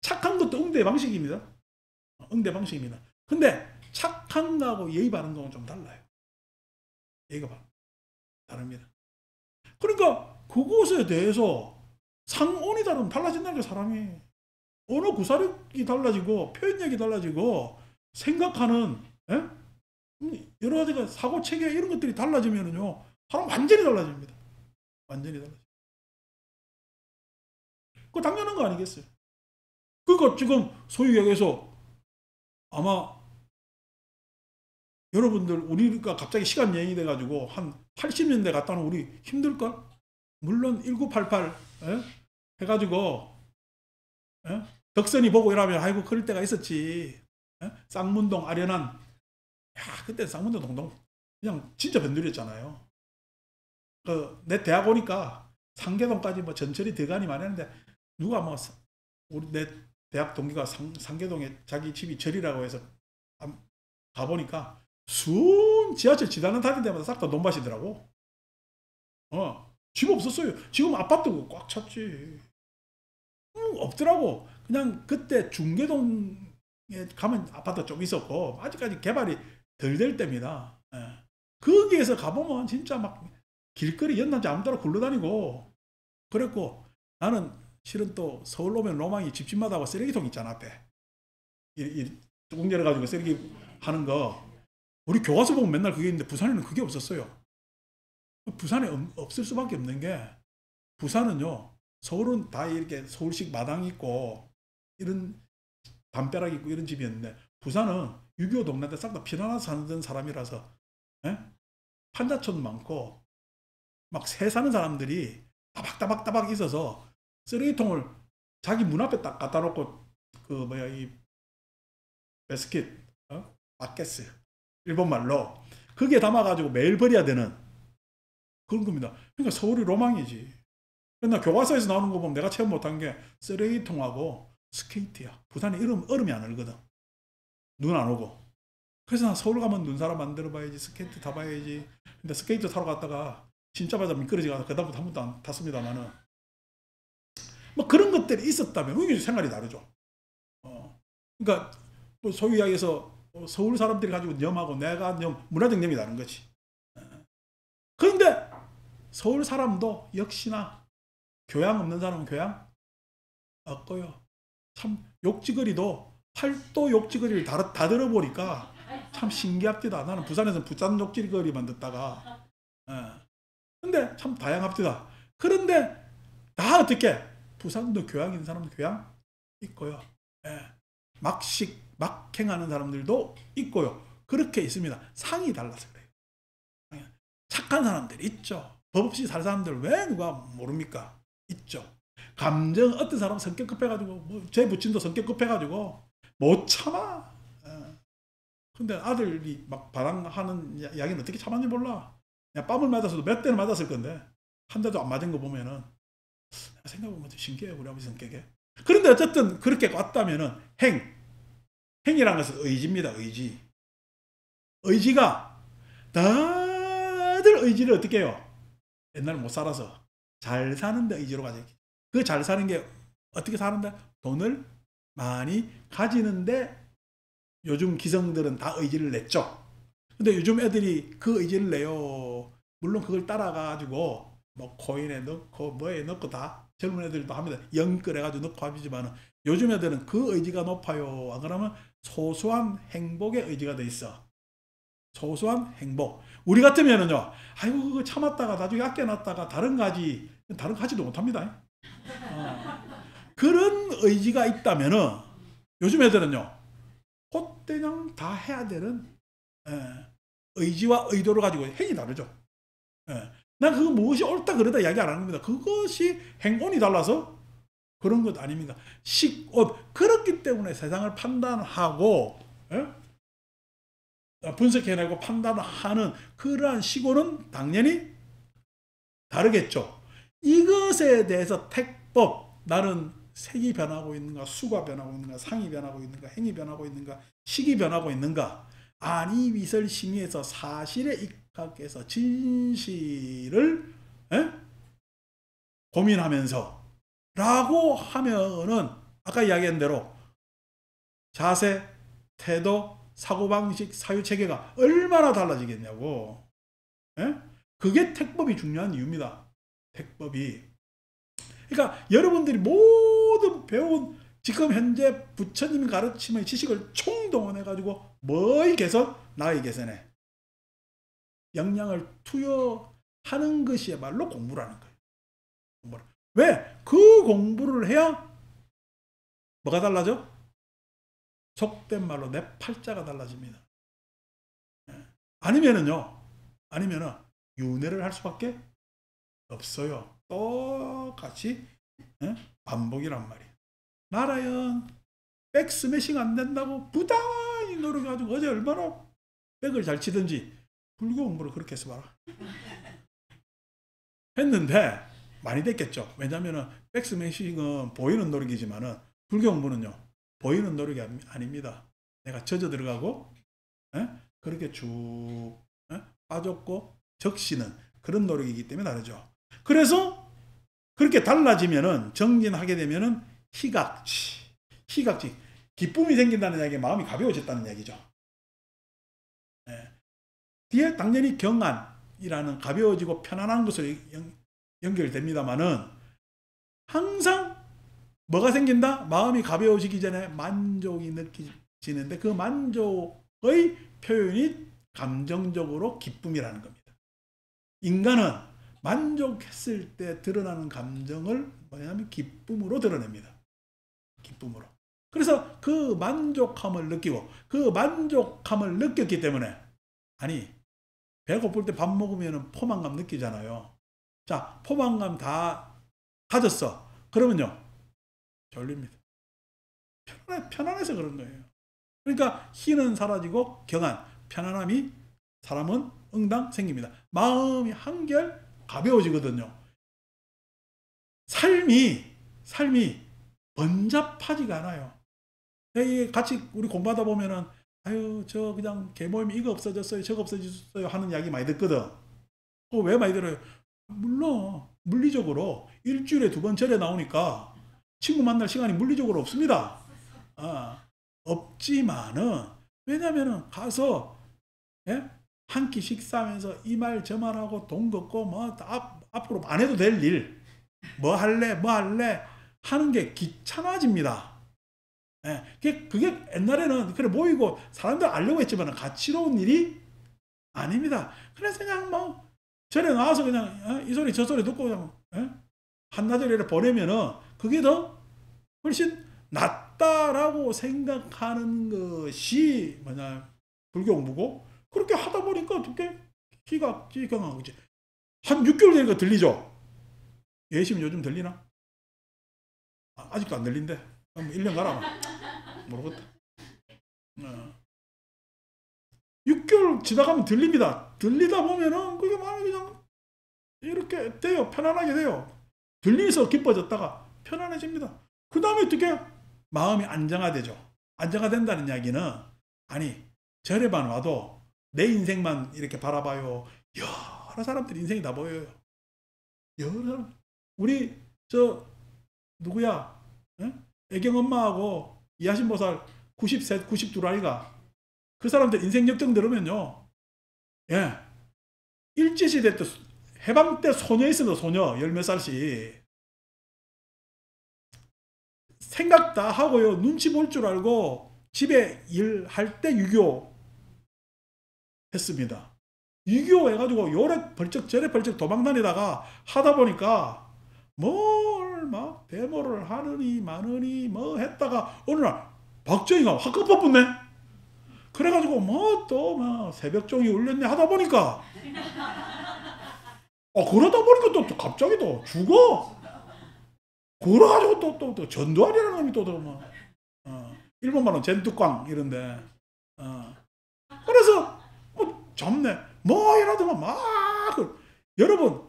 S1: 착한 것도 응대 방식입니다. 응대 방식입니다. 근데 착한 거하고 예의 바른 거는 좀 달라요. 예의가 다릅니다. 그러니까 그것에 대해서 상온이 다르면 달라진다는 게 사람이. 언어 구사력이 달라지고 표현력이 달라지고 생각하는, 예? 여러 가지가 사고 체계 이런 것들이 달라지면은요, 사람 완전히 달라집니다. 완전히 달라져. 그거 당연한 거 아니겠어요? 그러니까 지금 소위 얘기해서 아마 여러분들 우리가 갑자기 시간 여행이 돼가지고 한 80년대 갔다는 우리 힘들걸? 물론 1988 해가지고 덕선이 보고 이러면 아이고 그럴 때가 있었지. 쌍문동 아련한, 야 그때 쌍문동 동동 그냥 진짜 변두리였잖아요. 내 대학 오니까 상계동까지 뭐 전철이 대간이 많이 했는데 누가 뭐 우리 내 대학 동기가 상계동에 자기 집이 절이라고 해서 가보니까 순 지하철 지나는 다닐 때마다 싹 다 논밭이더라고. 집 없었어요. 지금 아파트 꽉 찼지. 없더라고. 그냥 그때 중계동에 가면 아파트 좀 있었고 아직까지 개발이 덜 될 때입니다. 거기에서 가보면 진짜 막 길거리 연남지 아무 데나 굴러다니고 그랬고, 나는 실은 또 서울 오면 로망이 집집마다 하고 쓰레기통 있잖아 앞에. 뚜껑 열어가지고 쓰레기 하는 거. 우리 교과서 보면 맨날 그게 있는데 부산에는 그게 없었어요. 부산에 없을 수밖에 없는 게, 부산은요, 서울은 다 이렇게 서울식 마당 있고 이런 담벼락 있고 이런 집이었는데 부산은 6.25 동네 때 싹 다 피난와서 사는 사람이라서 판자촌 많고 막 새 사는 사람들이 따박따박 있어서 쓰레기통을 자기 문 앞에 딱 갖다 놓고 이 베스킷, 바켓스 일본말로 거기에 담아가지고 매일 버려야 되는 그런 겁니다. 그러니까 서울이 로망이지. 나 교과서에서 나오는 거 보면 내가 체험 못한 게 쓰레기통하고 스케이트야. 부산에 얼음이 안 얼거든. 눈 안 오고. 그래서 나 서울 가면 눈사람 만들어 봐야지, 스케이트 타봐야지. 근데 스케이트 타러 갔다가 진짜 맞아 미끄러지가 그다음부터 한 번도 안 탔습니다만은 뭐 그런 것들이 있었다면 이게 생활이 다르죠. 그러니까 뭐 소위 이야기해서 서울 사람들이 가지고 염하고 내가 문화적 염이 다른 거지. 그런데 서울 사람도 역시나 교양 없는 사람은 교양, 없고요. 참 욕지거리도 팔도 욕지거리를 다 들어보니까 참 신기합니다. 나는 부산에서 부산 욕지거리만 듣다가 근데 참 다양합니다. 그런데 다 어떻게 부산도 교양 있는 사람도 교양 있고요. 막행하는 사람들도 있고요. 그렇게 있습니다. 상이 달라서 그래요. 착한 사람들 있죠. 법 없이 살 사람들 왜 누가 모릅니까? 있죠. 감정 어떤 사람은 성격 급해가지고 제 부친도 성격 급해가지고 못 참아. 근데 아들이 막 반항하는 이야기는 어떻게 참았는지 몰라. 그냥 뺨을 맞았어도 몇 대는 맞았을 건데 한 대도 안 맞은 거 보면은 생각해보면 신기해요. 우리 아버지 성격에. 그런데 어쨌든 그렇게 왔다면은 행이라는 것은 의지입니다. 의지가 다들 의지를 어떻게 해요? 옛날에 못 살아서 잘 사는데 의지로 가져. 그 잘 사는 게 어떻게 사는데? 돈을 많이 가지는데 요즘 기성들은 다 의지를 냈죠. 근데 요즘 애들이 그 의지를 내요. 물론 그걸 따라가지고 뭐 코인에 넣고 뭐에 넣고 다 젊은 애들도 합니다. 영끌 해가지고 넣고 하지만 요즘 애들은 그 의지가 높아요. 안 그러면 소소한 행복의 의지가 돼 있어. 소소한 행복. 우리 같으면은요, 아이고 그거 참았다가 나중에 아껴놨다가 다른 가지도 못합니다. 그런 의지가 있다면은 요즘 애들은요, 그냥 다 해야 되는 의지와 의도를 가지고 행이 다르죠. 난 그거 무엇이 옳다 그러다 이야기 안 하는 겁니다. 그것이 행운이 달라서 그런 것 아닙니다. 그렇기 때문에 세상을 판단하고 분석해내고 판단하는 그러한 시고는 당연히 다르겠죠. 이것에 대해서 택법, 나는 색이 변하고 있는가, 수가 변하고 있는가, 상이 변하고 있는가, 행이 변하고 있는가, 식이 변하고 있는가, 아니 위설 심의에서 사실에 입각해서 진실을 고민하면서 라고 하면은 아까 이야기한 대로 자세, 태도, 사고방식, 사유체계가 얼마나 달라지겠냐고. 그게 택법이 중요한 이유입니다. 택법이. 그러니까 여러분들이 모든 배운 지금 현재 부처님 가르침의 지식을 총동원해가지고 뭐의 개선? 나의 개선에 역량을 투여하는 것이야말로 공부라는 거예요. 왜? 그 공부를 해야 뭐가 달라져? 속된 말로 내 팔자가 달라집니다. 아니면은 윤회를 할 수밖에 없어요. 똑같이 반복이란 말이에요. 나라연 백스매싱 안 된다고 부단히 노력해가지고 어제 얼마나 백을 잘 치든지 불교 공부를 그렇게 해서 봐라. 했는데 많이 됐겠죠. 왜냐하면 백스매싱은 보이는 노력이지만은 불교 공부는요 보이는 노력이 아닙니다. 내가 젖어 들어가고 그렇게 쭉 빠졌고 적시는 그런 노력이기 때문에 다르죠. 그래서 그렇게 달라지면은 정진하게 되면은 희각지 기쁨이 생긴다는 이야기에 마음이 가벼워졌다는 이야기죠. 뒤에 당연히 경안이라는 가벼워지고 편안한 것으로 연결됩니다만은 항상 뭐가 생긴다? 마음이 가벼워지기 전에 만족이 느껴지는데 그 만족의 표현이 감정적으로 기쁨이라는 겁니다. 인간은 만족했을 때 드러나는 감정을 뭐냐면 기쁨으로 드러냅니다. 기쁨으로. 그래서 그 만족함을 느끼고 그 만족함을 느꼈기 때문에 아니 배고플 때 밥 먹으면 포만감 느끼잖아요. 자, 포만감 다 가졌어. 그러면요 졸립니다. 편안해서 그런 거예요. 그러니까 희는 사라지고 경안, 편안함이 사람은 응당 생깁니다. 마음이 한결 가벼워지거든요. 삶이 번잡하지가 않아요. 같이 우리 공부하다 보면은 아유 저 그냥 계모임 이거 없어졌어요 저거 없어졌어요 하는 이야기 많이 듣거든. 왜 많이 들어요? 물론 물리적으로 일주일에 2번 절에 나오니까 친구 만날 시간이 물리적으로 없습니다. 없지만은 왜냐면은 가서 한 끼 식사하면서 이 말 저 말하고 돈 걷고 뭐 앞으로 안 해도 될 일 뭐 할래 하는 게 귀찮아집니다. 예, 그게 옛날에는 그래 보이고 사람들 알려고 했지만 가치로운 일이 아닙니다. 그래서 그냥 뭐 절에 나와서 그냥 이 소리 저 소리 듣고 그냥 한나절에 보내면은 그게 더 훨씬 낫다라고 생각하는 것이 뭐냐 불교 공부고, 그렇게 하다 보니까 어떻게 기강하고 이제 한 6개월 되니까 들리죠. 예심은 요즘 들리나? 아직도 안 들린대. 1년 가라. 모르겠다. 6개월 지나가면 들립니다. 들리다 보면은 그게 마음이 그냥 이렇게 돼요. 편안하게 돼요. 들리면서 기뻐졌다가 편안해집니다. 그 다음에 어떻게 마음이 안정화되죠. 안정화된다는 이야기는 아니 절에만 와도 내 인생만 이렇게 바라봐요. 여러 사람들 인생이 다 보여요. 여러 사람. 우리 누구야? 애경 엄마하고 이하신보살 90세 92 아이가 그 사람들 인생 역정 들으면요. 예. 일제시대 때 해방 때 소녀 있어도 소녀 열몇 살씩 생각 다 하고요. 눈치 볼 줄 알고 집에 일할 때 유교 했습니다. 유교 해가지고 요래 벌쩍 저래 벌쩍 도망 다니다가 하다 보니까 뭘 막 데모를 하느니 마느니 뭐 했다가 어느 날 박정희가 확 꺾어붙네. 그래가지고 뭐 또 막 새벽종이 울렸네 하다 보니까 그러다 보니까 또 갑자기 또 죽어. 그래가지고 또 전두환이라는 놈이 뭐 일본 말로 젠뚜광 이런데 그래서 뭐 잡네 뭐 이러더만 여러분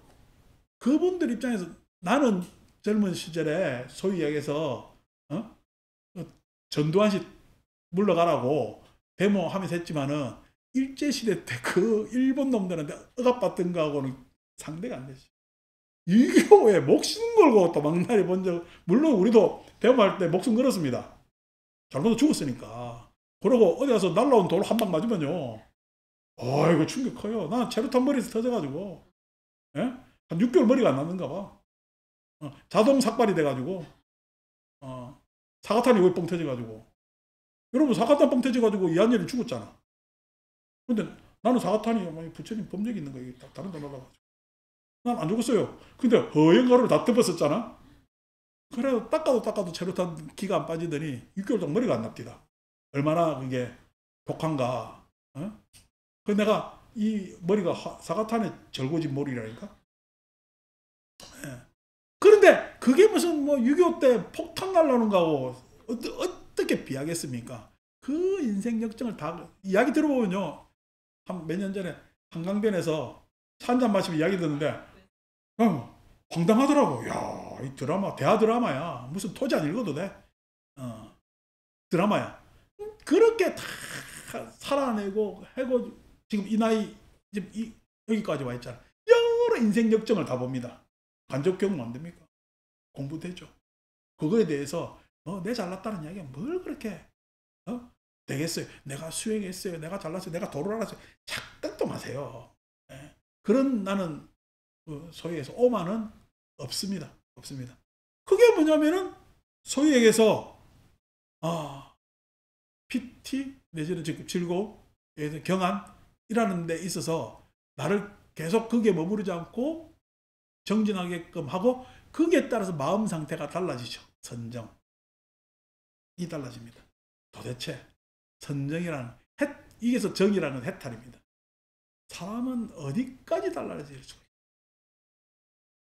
S1: 그분들 입장에서 나는 젊은 시절에 소위 얘기해서 전두환씨 물러가라고 데모하면서 했지만은 일제시대 때 그 일본 놈들한테 억압받던 거하고는 상대가 안 되지. 유교에 목숨 걸고 또 막나리 본 적, 물론 우리도 데모할 때 목숨 걸었습니다. 잘못 죽었으니까. 그러고 어디 가서 날라온 돌 한 방 맞으면요. 이거 충격 커요. 나 체류탄 머리에서 터져가지고. 예? 한 6개월 머리가 안 났는가 봐. 자동 삭발이 돼가지고. 사가탄이 왜 뻥 터져가지고. 여러분 사가탄 뻥 터져가지고 이한열이 죽었잖아. 근데 나는 사가탄이 부처님 법력이 있는 거예요. 다른 데 날라가지고. 난 안 죽었어요. 근데 허연 가루를 다 덮었었잖아. 그래도 닦아도 체류탄 기가 안 빠지더니 6개월 동안 머리가 안 납니다. 얼마나 그게 독한가. 그 내가 이 머리가 사가탄의 절고진 머리라니까. 예. 그런데 그게 무슨 뭐 6.25 때 폭탄 날라오는 거하고 어떻게 비하겠습니까? 그 인생 역정을 다 이야기 들어보면요. 한 몇 년 전에 한강변에서 차 한잔 마시면 이야기 듣는데 황당하더라고. 야, 이 드라마 대하 드라마야. 무슨 토지 안 읽어도 돼. 드라마야. 그렇게 다 살아내고 해고 지금 이 나이 지금 여기까지 와 있잖아. 여러 인생 역정을 다 봅니다. 간접 경험 안 됩니까? 공부되죠. 그거에 대해서 내 잘났다는 이야기가 뭘 그렇게 되겠어요. 내가 수행했어요. 내가 잘났어요. 내가 도를 알았어요. 착각도 마세요. 예. 그런 나는 소위 해서 오만은 없습니다. 없습니다. 그게 뭐냐면은 소위 얘기해서 PT 내지는 즐거움, 경안이라는 데 있어서 나를 계속 그게 머무르지 않고 정진하게끔 하고 그게 따라서 마음 상태가 달라지죠. 선정이 달라집니다. 도대체 선정이라는 이게서 정이라는 해탈입니다. 사람은 어디까지 달라질 수가 있어요?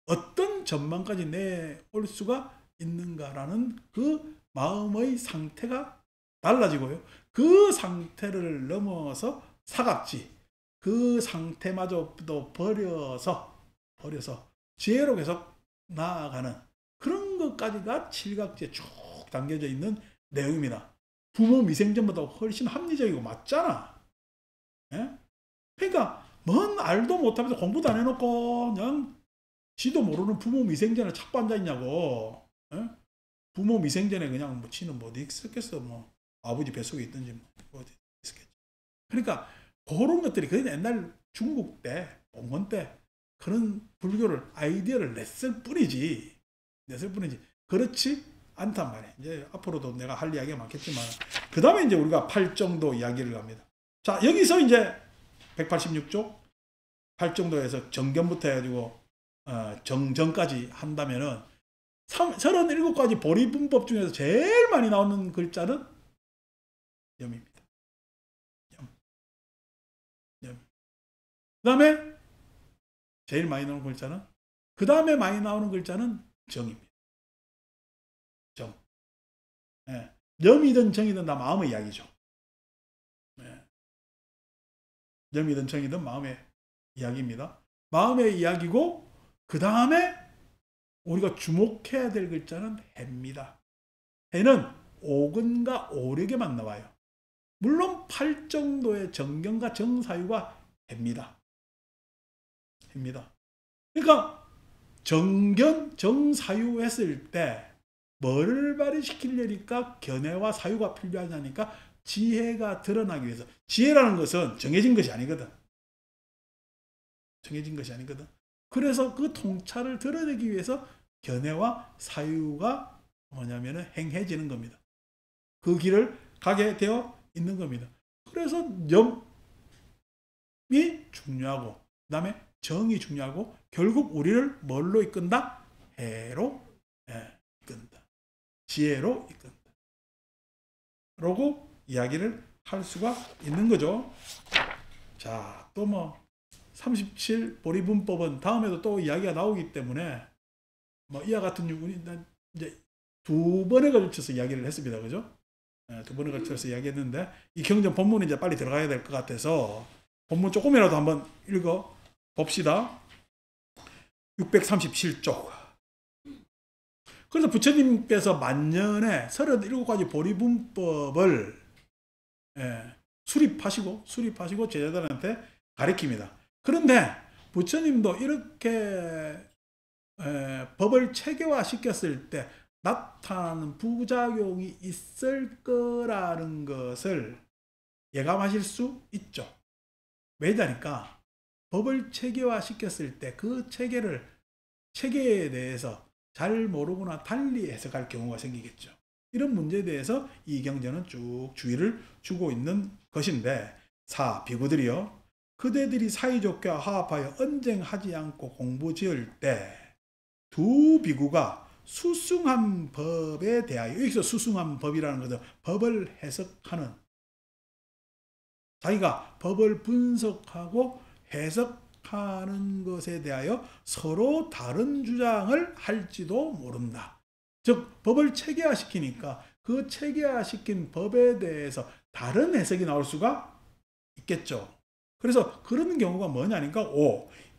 S1: 어떤 전망까지 내올 수가 있는가라는 그 마음의 상태가 달라지고요. 그 상태를 넘어서 사각지, 그 상태마저도 버려서 지혜로 계속 나아가는 그런 것까지가 칠각지에 쭉 담겨져 있는 내용입니다. 부모 미생전보다 훨씬 합리적이고 맞잖아. 예? 그러니까 뭔 알도 못하면서 공부도 안 해놓고 그냥 지도 모르는 부모 미생전을 찾고 앉아있냐고. 예? 부모 미생전에 그냥 뭐 지는 뭐 어디 있었겠어. 뭐 아버지 뱃속에 있든지 뭐 어디 있었겠지. 그러니까 그런 것들이 그 옛날 중국 때 봉건 때 그런 불교를 아이디어를 냈을 뿐이지 그렇지 않단 말이에요. 이제 앞으로도 내가 할 이야기가 많겠지만, 그 다음에 이제 우리가 팔정도 이야기를 합니다. 자, 여기서 이제 186쪽 팔정도에서 정견부터 해가지고 정정까지 한다면은 37가지 보리분법 중에서 제일 많이 나오는 글자는 염입니다. 염. 그 다음에 제일 많이 나오는 글자는, 그 다음에 많이 나오는 글자는 정입니다. 정. 예. 염이든 정이든 다 마음의 이야기죠. 예. 염이든 정이든 마음의 이야기입니다. 마음의 이야기고, 그 다음에 우리가 주목해야 될 글자는 해입니다. 해는 오근과 오력에만 나와요. 물론 팔정도의 정견과 정사유가 해입니다. 해입니다. 그러니까 정견, 정사유 했을 때 뭐를 발휘시키려니까 견해와 사유가 필요하냐니까 지혜가 드러나기 위해서. 지혜라는 것은 정해진 것이 아니거든. 정해진 것이 아니거든. 그래서 그 통찰을 드러내기 위해서 견해와 사유가 뭐냐면은 행해지는 겁니다. 그 길을 가게 되어 있는 겁니다. 그래서 염이 중요하고, 그 다음에 정이 중요하고, 결국 우리를 뭘로 이끈다? 해로 이끈다. 지혜로 이끈다. 라고 이야기를 할 수가 있는 거죠. 자, 또 뭐 37 보리분법은 다음에도 또 이야기가 나오기 때문에 뭐 이와 같은 우리 이제 두 번에 걸쳐서 이야기를 했습니다. 그죠? 두 번에 걸쳐서 이야기했는데, 이 경전 본문이 이제 빨리 들어가야 될 것 같아서 본문 조금이라도 한번 읽어 봅시다. 637쪽. 그래서 부처님께서 만년에 37가지 보리분법을 수립하시고 제자들한테 가르칩니다. 그런데 부처님도 이렇게 법을 체계화 시켰을 때 나타나는 부작용이 있을 거라는 것을 예감하실 수 있죠. 왜냐니까 법을 체계화 시켰을 때 그 체계에 대해서 잘 모르거나 달리 해석할 경우가 생기겠죠. 이런 문제에 대해서 이 경전은 쭉 주의를 주고 있는 것인데, 비구들이요, 그대들이 사이좋게 화합하여 언쟁하지 않고 공부 지을 때 두 비구가 수승한 법에 대하여, 여기서 수승한 법이라는 것은 법을 해석하는, 자기가 법을 분석하고 해석하는 것에 대하여 서로 다른 주장을 할지도 모른다. 즉 법을 체계화시키니까 그 체계화시킨 법에 대해서 다른 해석이 나올 수가 있겠죠. 그래서 그런 경우가 뭐냐니까,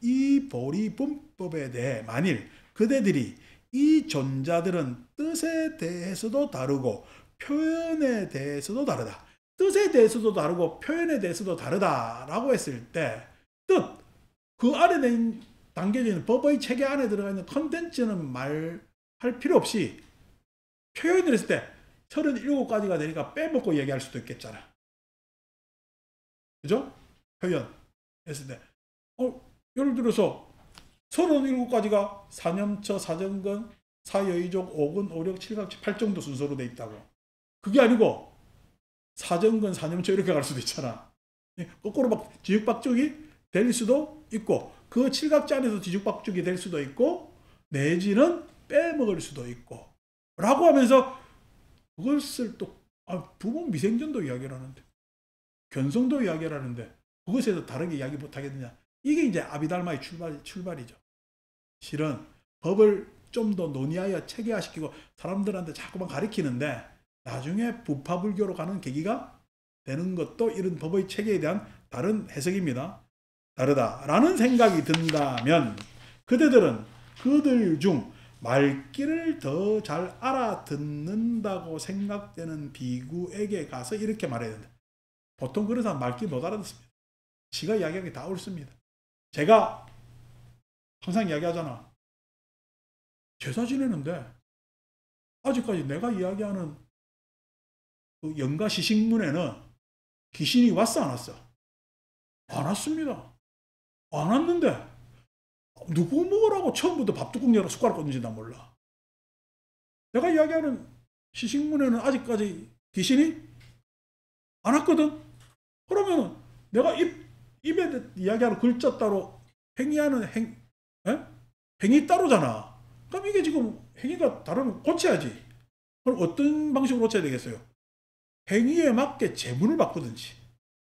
S1: 이 보리분법에 대해 만일 그대들이 이 존자들은 뜻에 대해서도 다르고 표현에 대해서도 다르다. 뜻에 대해서도 다르고 표현에 대해서도 다르다라고 했을 때, 뜻, 그 안에 담겨져 있는 법의 체계 안에 들어가 있는 컨텐츠는 말할 필요 없이 표현을 했을 때 37가지가 되니까 빼먹고 얘기할 수도 있겠잖아. 그죠? 표현했을 때. 예를 들어서 37가지가 사념처, 사정근, 사여의족, 오근, 오력, 칠각지, 팔정도 순서로 돼 있다고. 그게 아니고 사정근, 사념처 이렇게 갈 수도 있잖아. 거꾸로 막 뒤죽박죽이 될 수도 있고, 그 칠각지 안에서 뒤죽박죽이 될 수도 있고, 내지는 빼먹을 수도 있고 라고 하면서 그것을 또 부분 미생전도 이야기를 하는데, 견성도 이야기를 하는데 그것에서 다르게 이야기 못하겠느냐. 이게 이제 아비달마의 출발이죠. 실은 법을 좀 더 논의하여 체계화시키고 사람들한테 자꾸만 가르치는데 나중에 부파불교로 가는 계기가 되는 것도 이런 법의 체계에 대한 다른 해석입니다. 다르다라는 생각이 든다면 그대들은 그들 중 말귀를 더 잘 알아듣는다고 생각되는 비구에게 가서 이렇게 말해야 된다. 보통 그런 사람 말귀 못 알아듣습니다. 지가 이야기하는 게 다 옳습니다. 제가 항상 이야기하잖아. 제사 지내는데 아직까지 내가 이야기하는 그 영가 시식문에는 귀신이 왔어 안 왔어? 안 왔습니다. 안 왔는데 누구 먹으라고 처음부터 밥뚜껑 열어 숟가락 꽂는지 나 몰라. 내가 이야기하는 시식문에는 아직까지 귀신이 안 왔거든. 그러면 내가 입에 이야기하는 글자 따로 행위하는 행위 따로잖아. 그럼 이게 지금 행위가 다르면 고쳐야지. 그럼 어떤 방식으로 고쳐야 되겠어요? 행위에 맞게 제문을 바꾸든지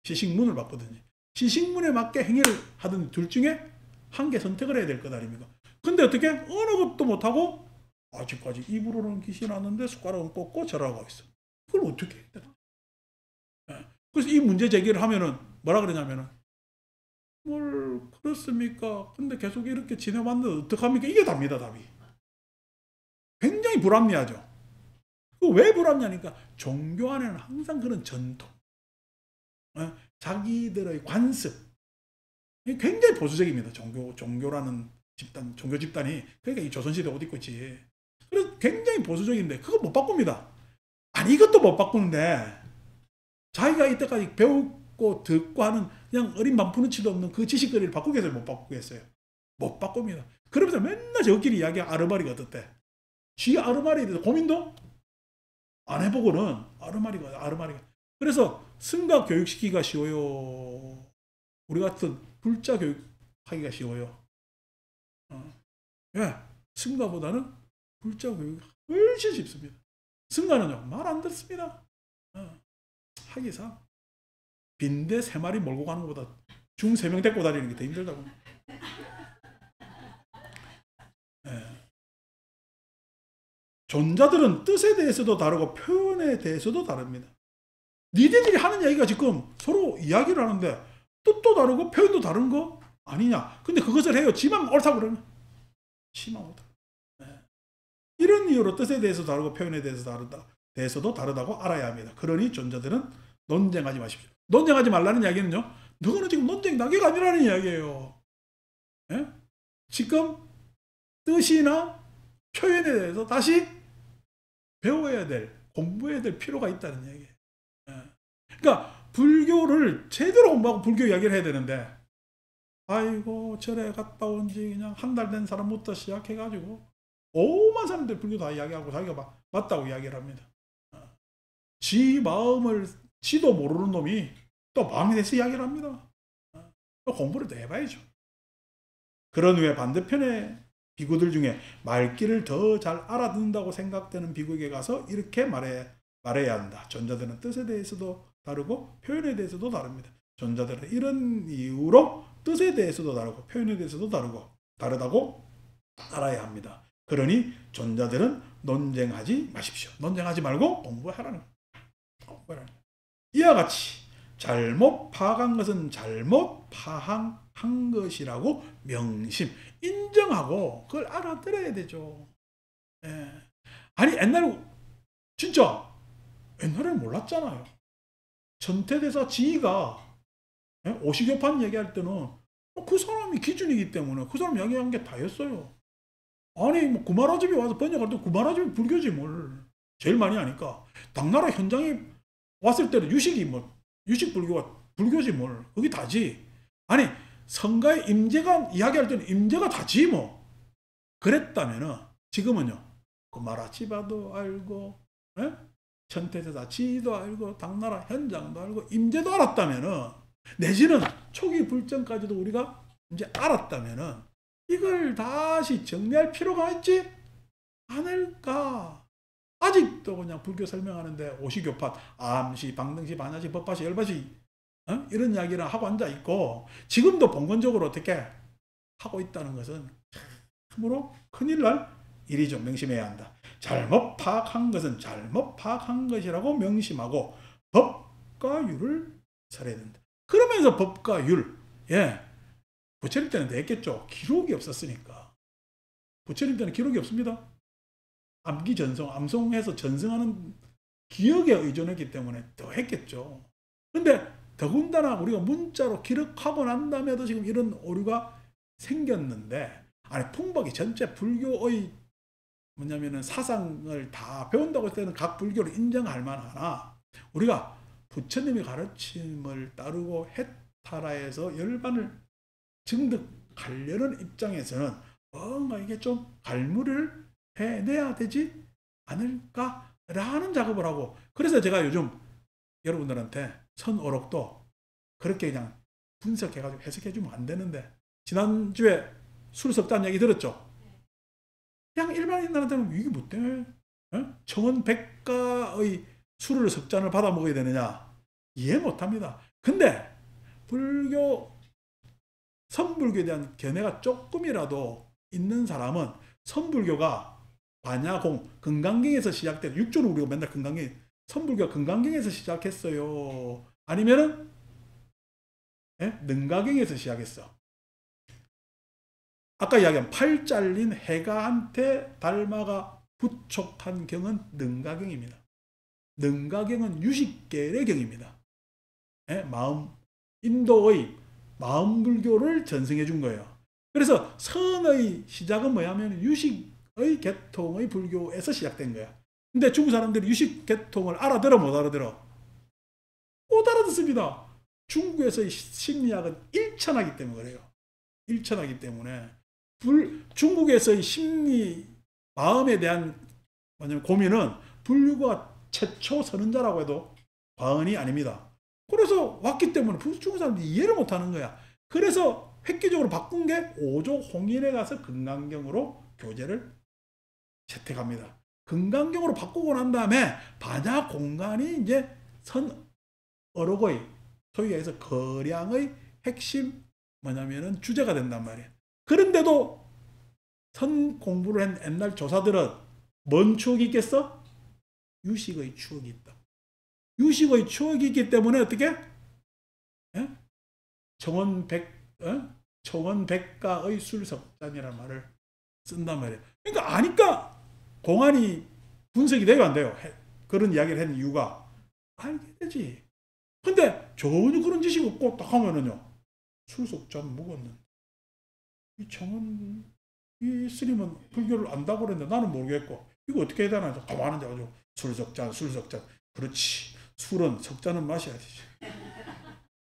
S1: 시식문을 바꾸든지 시식문에 맞게 행위를 하든 둘 중에 한 개 선택을 해야 될 것 아닙니까? 근데 어떻게 어느 것도 못하고 아직까지 입으로는 귀신 왔는데 숟가락은 꽂고 절하고 있어. 그걸 어떻게 해야 되나? 그래서 이 문제 제기를 하면은 뭐라 그러냐면은 뭘 그렇습니까? 근데 계속 이렇게 지내왔는데 어떡합니까? 이게 답니다, 답이. 굉장히 불합리하죠. 왜 불합리하니까 종교 안에는 항상 그런 전통, 자기들의 관습, 굉장히 보수적입니다. 종교라는 집단, 종교 집단이. 그러니까 이 조선시대 옷 입고 있지. 그래서 굉장히 보수적인데 그거 못 바꿉니다. 아니 이것도 못 바꾸는데 자기가 이때까지 배우고 듣고 하는 그냥 어린 반푸는치도 없는 그 지식거리를 바꾸겠어요? 못 바꾸겠어요? 못 바꿉니다. 그러면서 맨날 저끼리 이야기하 아르마리가 어떻대? 쥐 아르마리에 대해서 고민도 안 해보고는 아르마리가. 그래서 승가 교육시키기가 쉬워요. 우리 같은 불자 교육하기가 쉬워요. 왜? 승가보다는 불자 교육이 훨씬 쉽습니다. 승가는요, 말 안 듣습니다. 하기사. 빈대 3마리 몰고 가는 것보다 중 3명 데리고 다니는 게 더 힘들다고. 존자들은 뜻에 대해서도 다르고 표현에 대해서도 다릅니다. 니네들이 하는 얘기가 지금 서로 이야기를 하는데 뜻도 다르고 표현도 다른 거 아니냐. 근데 그것을 해요. 지만 옳다고 그러면. 지만 옳다. 이런 이유로 뜻에 대해서 다르고 표현에 대해서도 다르다고 알아야 합니다. 그러니 존자들은 논쟁하지 마십시오. 논쟁하지 말라는 이야기는요. 너는 지금 논쟁 단계가 아니라는 이야기예요. 지금 뜻이나 표현에 대해서 다시 배워야 될, 공부해야 될 필요가 있다는 얘기예요. 그러니까 불교를 제대로 공부하고 불교 이야기를 해야 되는데 아이고 절에 갔다 온 지 그냥 한 달 된 사람부터 시작해가지고 오만 사람들 불교 다 이야기하고 자기가 맞다고 이야기를 합니다. 지 마음을 지도 모르는 놈이 또 마음에 대해서 이야기를 합니다. 또 공부를 더 해봐야죠. 그런 후에 반대편의 비구들 중에 말귀를 더 잘 알아듣는다고 생각되는 비구에게 가서 이렇게 말해야 한다. 존자들은 뜻에 대해서도 다르고 표현에 대해서도 다릅니다. 존자들은 이런 이유로 뜻에 대해서도 다르고 표현에 대해서도 다르다고 알아야 합니다. 그러니 존자들은 논쟁하지 마십시오. 논쟁하지 말고 공부하라는 거예요. 이와 같이 잘못 파악한 것은 잘못 파악한 것이라고 명심, 인정하고 그걸 알아들어야 되죠. 아니 진짜 옛날에는 몰랐잖아요. 전태대사 지희가 오시교판 얘기할 때는 그 사람이 기준이기 때문에 그 사람 이야기한 게 다였어요. 아니 뭐 구마라집이 와서 번역할 때 구마라집이 불교지 뭘. 제일 많이 하니까. 당나라 현장에 왔을 때는 유식 불교가 불교지 뭘. 그게 다지. 아니 성가의 임재가 이야기할 때는 임재가 다지 뭐. 그랬다면은 지금은요. 구마라집도 알고 천태대사 지도 알고 당나라 현장도 알고 임재도 알았다면은 내지는 초기 불정까지도 우리가 이제 알았다면은 이걸 다시 정리할 필요가 있지 않을까. 아직도 그냥 불교 설명하는데 오시교판 암시 방등시 반야시 법화시 열바시 이런 이야기를 하고 앉아 있고 지금도 본건적으로 어떻게 하고 있다는 것은 참으로 큰일 날 일이죠. 명심해야 한다. 잘못 파악한 것은 잘못 파악한 것이라고 명심하고 법과 율을 설해야 된다. 그러면서 법과 율, 부처님 때는 됐겠죠. 기록이 없었으니까. 부처님 때는 기록이 없습니다. 암기 전송, 암송해서 전승하는 기억에 의존했기 때문에 더 했겠죠. 근데 더군다나 우리가 문자로 기록하고 난 다음에도 지금 이런 오류가 생겼는데, 아니 풍박이 전체 불교의 뭐냐면은 사상을 다 배운다고 했을 때는 각 불교를 인정할 만하나 우리가 부처님의 가르침을 따르고 해탈하여서 열반을 증득하려는 입장에서는 뭔가 이게 좀 갈무리를 해내야 되지 않을까라는 작업을 하고, 그래서 제가 요즘 여러분들한테 선어록도 그렇게 그냥 분석해가지고 해석해주면 안 되는데, 지난주에 술석잔 얘기 들었죠? 그냥 일반인들한테는 이게 뭐 때문에 청원백가의 술을 석잔을 받아 먹어야 되느냐 이해 못합니다. 근데 불교 선불교에 대한 견해가 조금이라도 있는 사람은 선불교가 반야공 금강경에서 시작된, 육조는 우리가 맨날 금강경, 선불교가 금강경에서 시작했어요, 아니면은 능가경에서 시작했어. 아까 이야기한 팔 잘린 해가한테 달마가 부촉한 경은 능가경입니다. 능가경은 유식계의 경입니다. 인도의 마음불교를 전승해 준 거예요. 그래서 선의 시작은 뭐냐면 유식의 계통의 불교에서 시작된 거야. 근데 중국 사람들이 유식 계통을 알아들어 못 알아들어? 못 알아듣습니다. 중국에서의 심리학은 일천하기 때문에 그래요. 일천하기 때문에 중국에서의 심리, 마음에 대한 고민은 불교가 최초 선언자라고 해도 과언이 아닙니다. 그래서 왔기 때문에 중국 사람들이 이해를 못하는 거야. 그래서 획기적으로 바꾼 게 오조 홍인에 가서 금강경으로 교제를 채택합니다. 금강경으로 바꾸고 난 다음에 반야 공간이 이제 선어록의, 소위 해서 거량의 핵심 뭐냐면은 주제가 된단 말이에요. 그런데도 선 공부를 한 옛날 조사들은 뭔 추억이 있겠어? 유식의 추억이 있다. 유식의 추억이 있기 때문에 어떻게? 청원백가의 술석잔이라는 말을 쓴단 말이에요. 그러니까 아니까 공안이 분석이 돼요, 안 돼요? 그런 이야기를 하는 이유가 알게 되지. 근데 전혀 그런 지식이 없고 딱 하면은요, 술석잔 먹었는데 이 청원 이 스님은 불교를 안다고 그랬는데 나는 모르겠고 이거 어떻게 해야 되나 해서 가만히 앉아가지고 술석잔 그렇지, 술은 석잔은 마셔야지.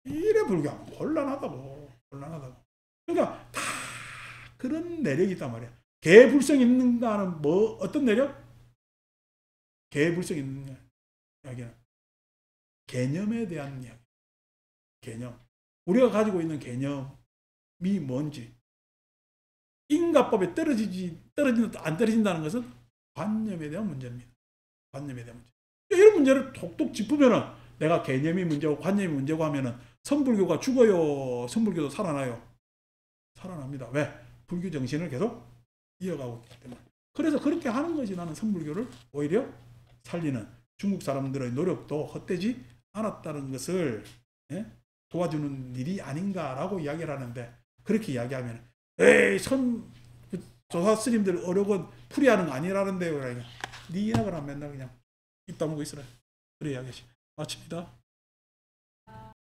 S1: 이래 불교하면 곤란하다고. 그러니까 다 그런 내력이 있단 말이야. 개불성 있는가는 뭐 어떤 내력? 개불성 있는 이야기는 개념에 대한 이야기. 개념. 우리가 가지고 있는 개념이 뭔지. 인가법에 떨어진다 안 떨어진다는 것은 관념에 대한 문제입니다. 관념에 대한 문제. 이런 문제를 톡톡 짚으면은 내가 개념이 문제고 관념이 문제고 하면은 선불교가 죽어요, 선불교도 살아나요? 살아납니다. 왜? 불교 정신을 계속 이어가고 있기 때문에. 그래서 그렇게 하는 것이 나는 선불교를 오히려 살리는, 중국 사람들의 노력도 헛되지 않았다는 것을 도와주는 일이 아닌가라고 이야기를 하는데, 그렇게 이야기하면 에이 조사 스님들 어려운 풀이하는 거 아니라는데요. 그러니까 네 이야기를 하면 맨날 그냥 입 다물고 있으라. 그래 이야기하시. 마칩니다.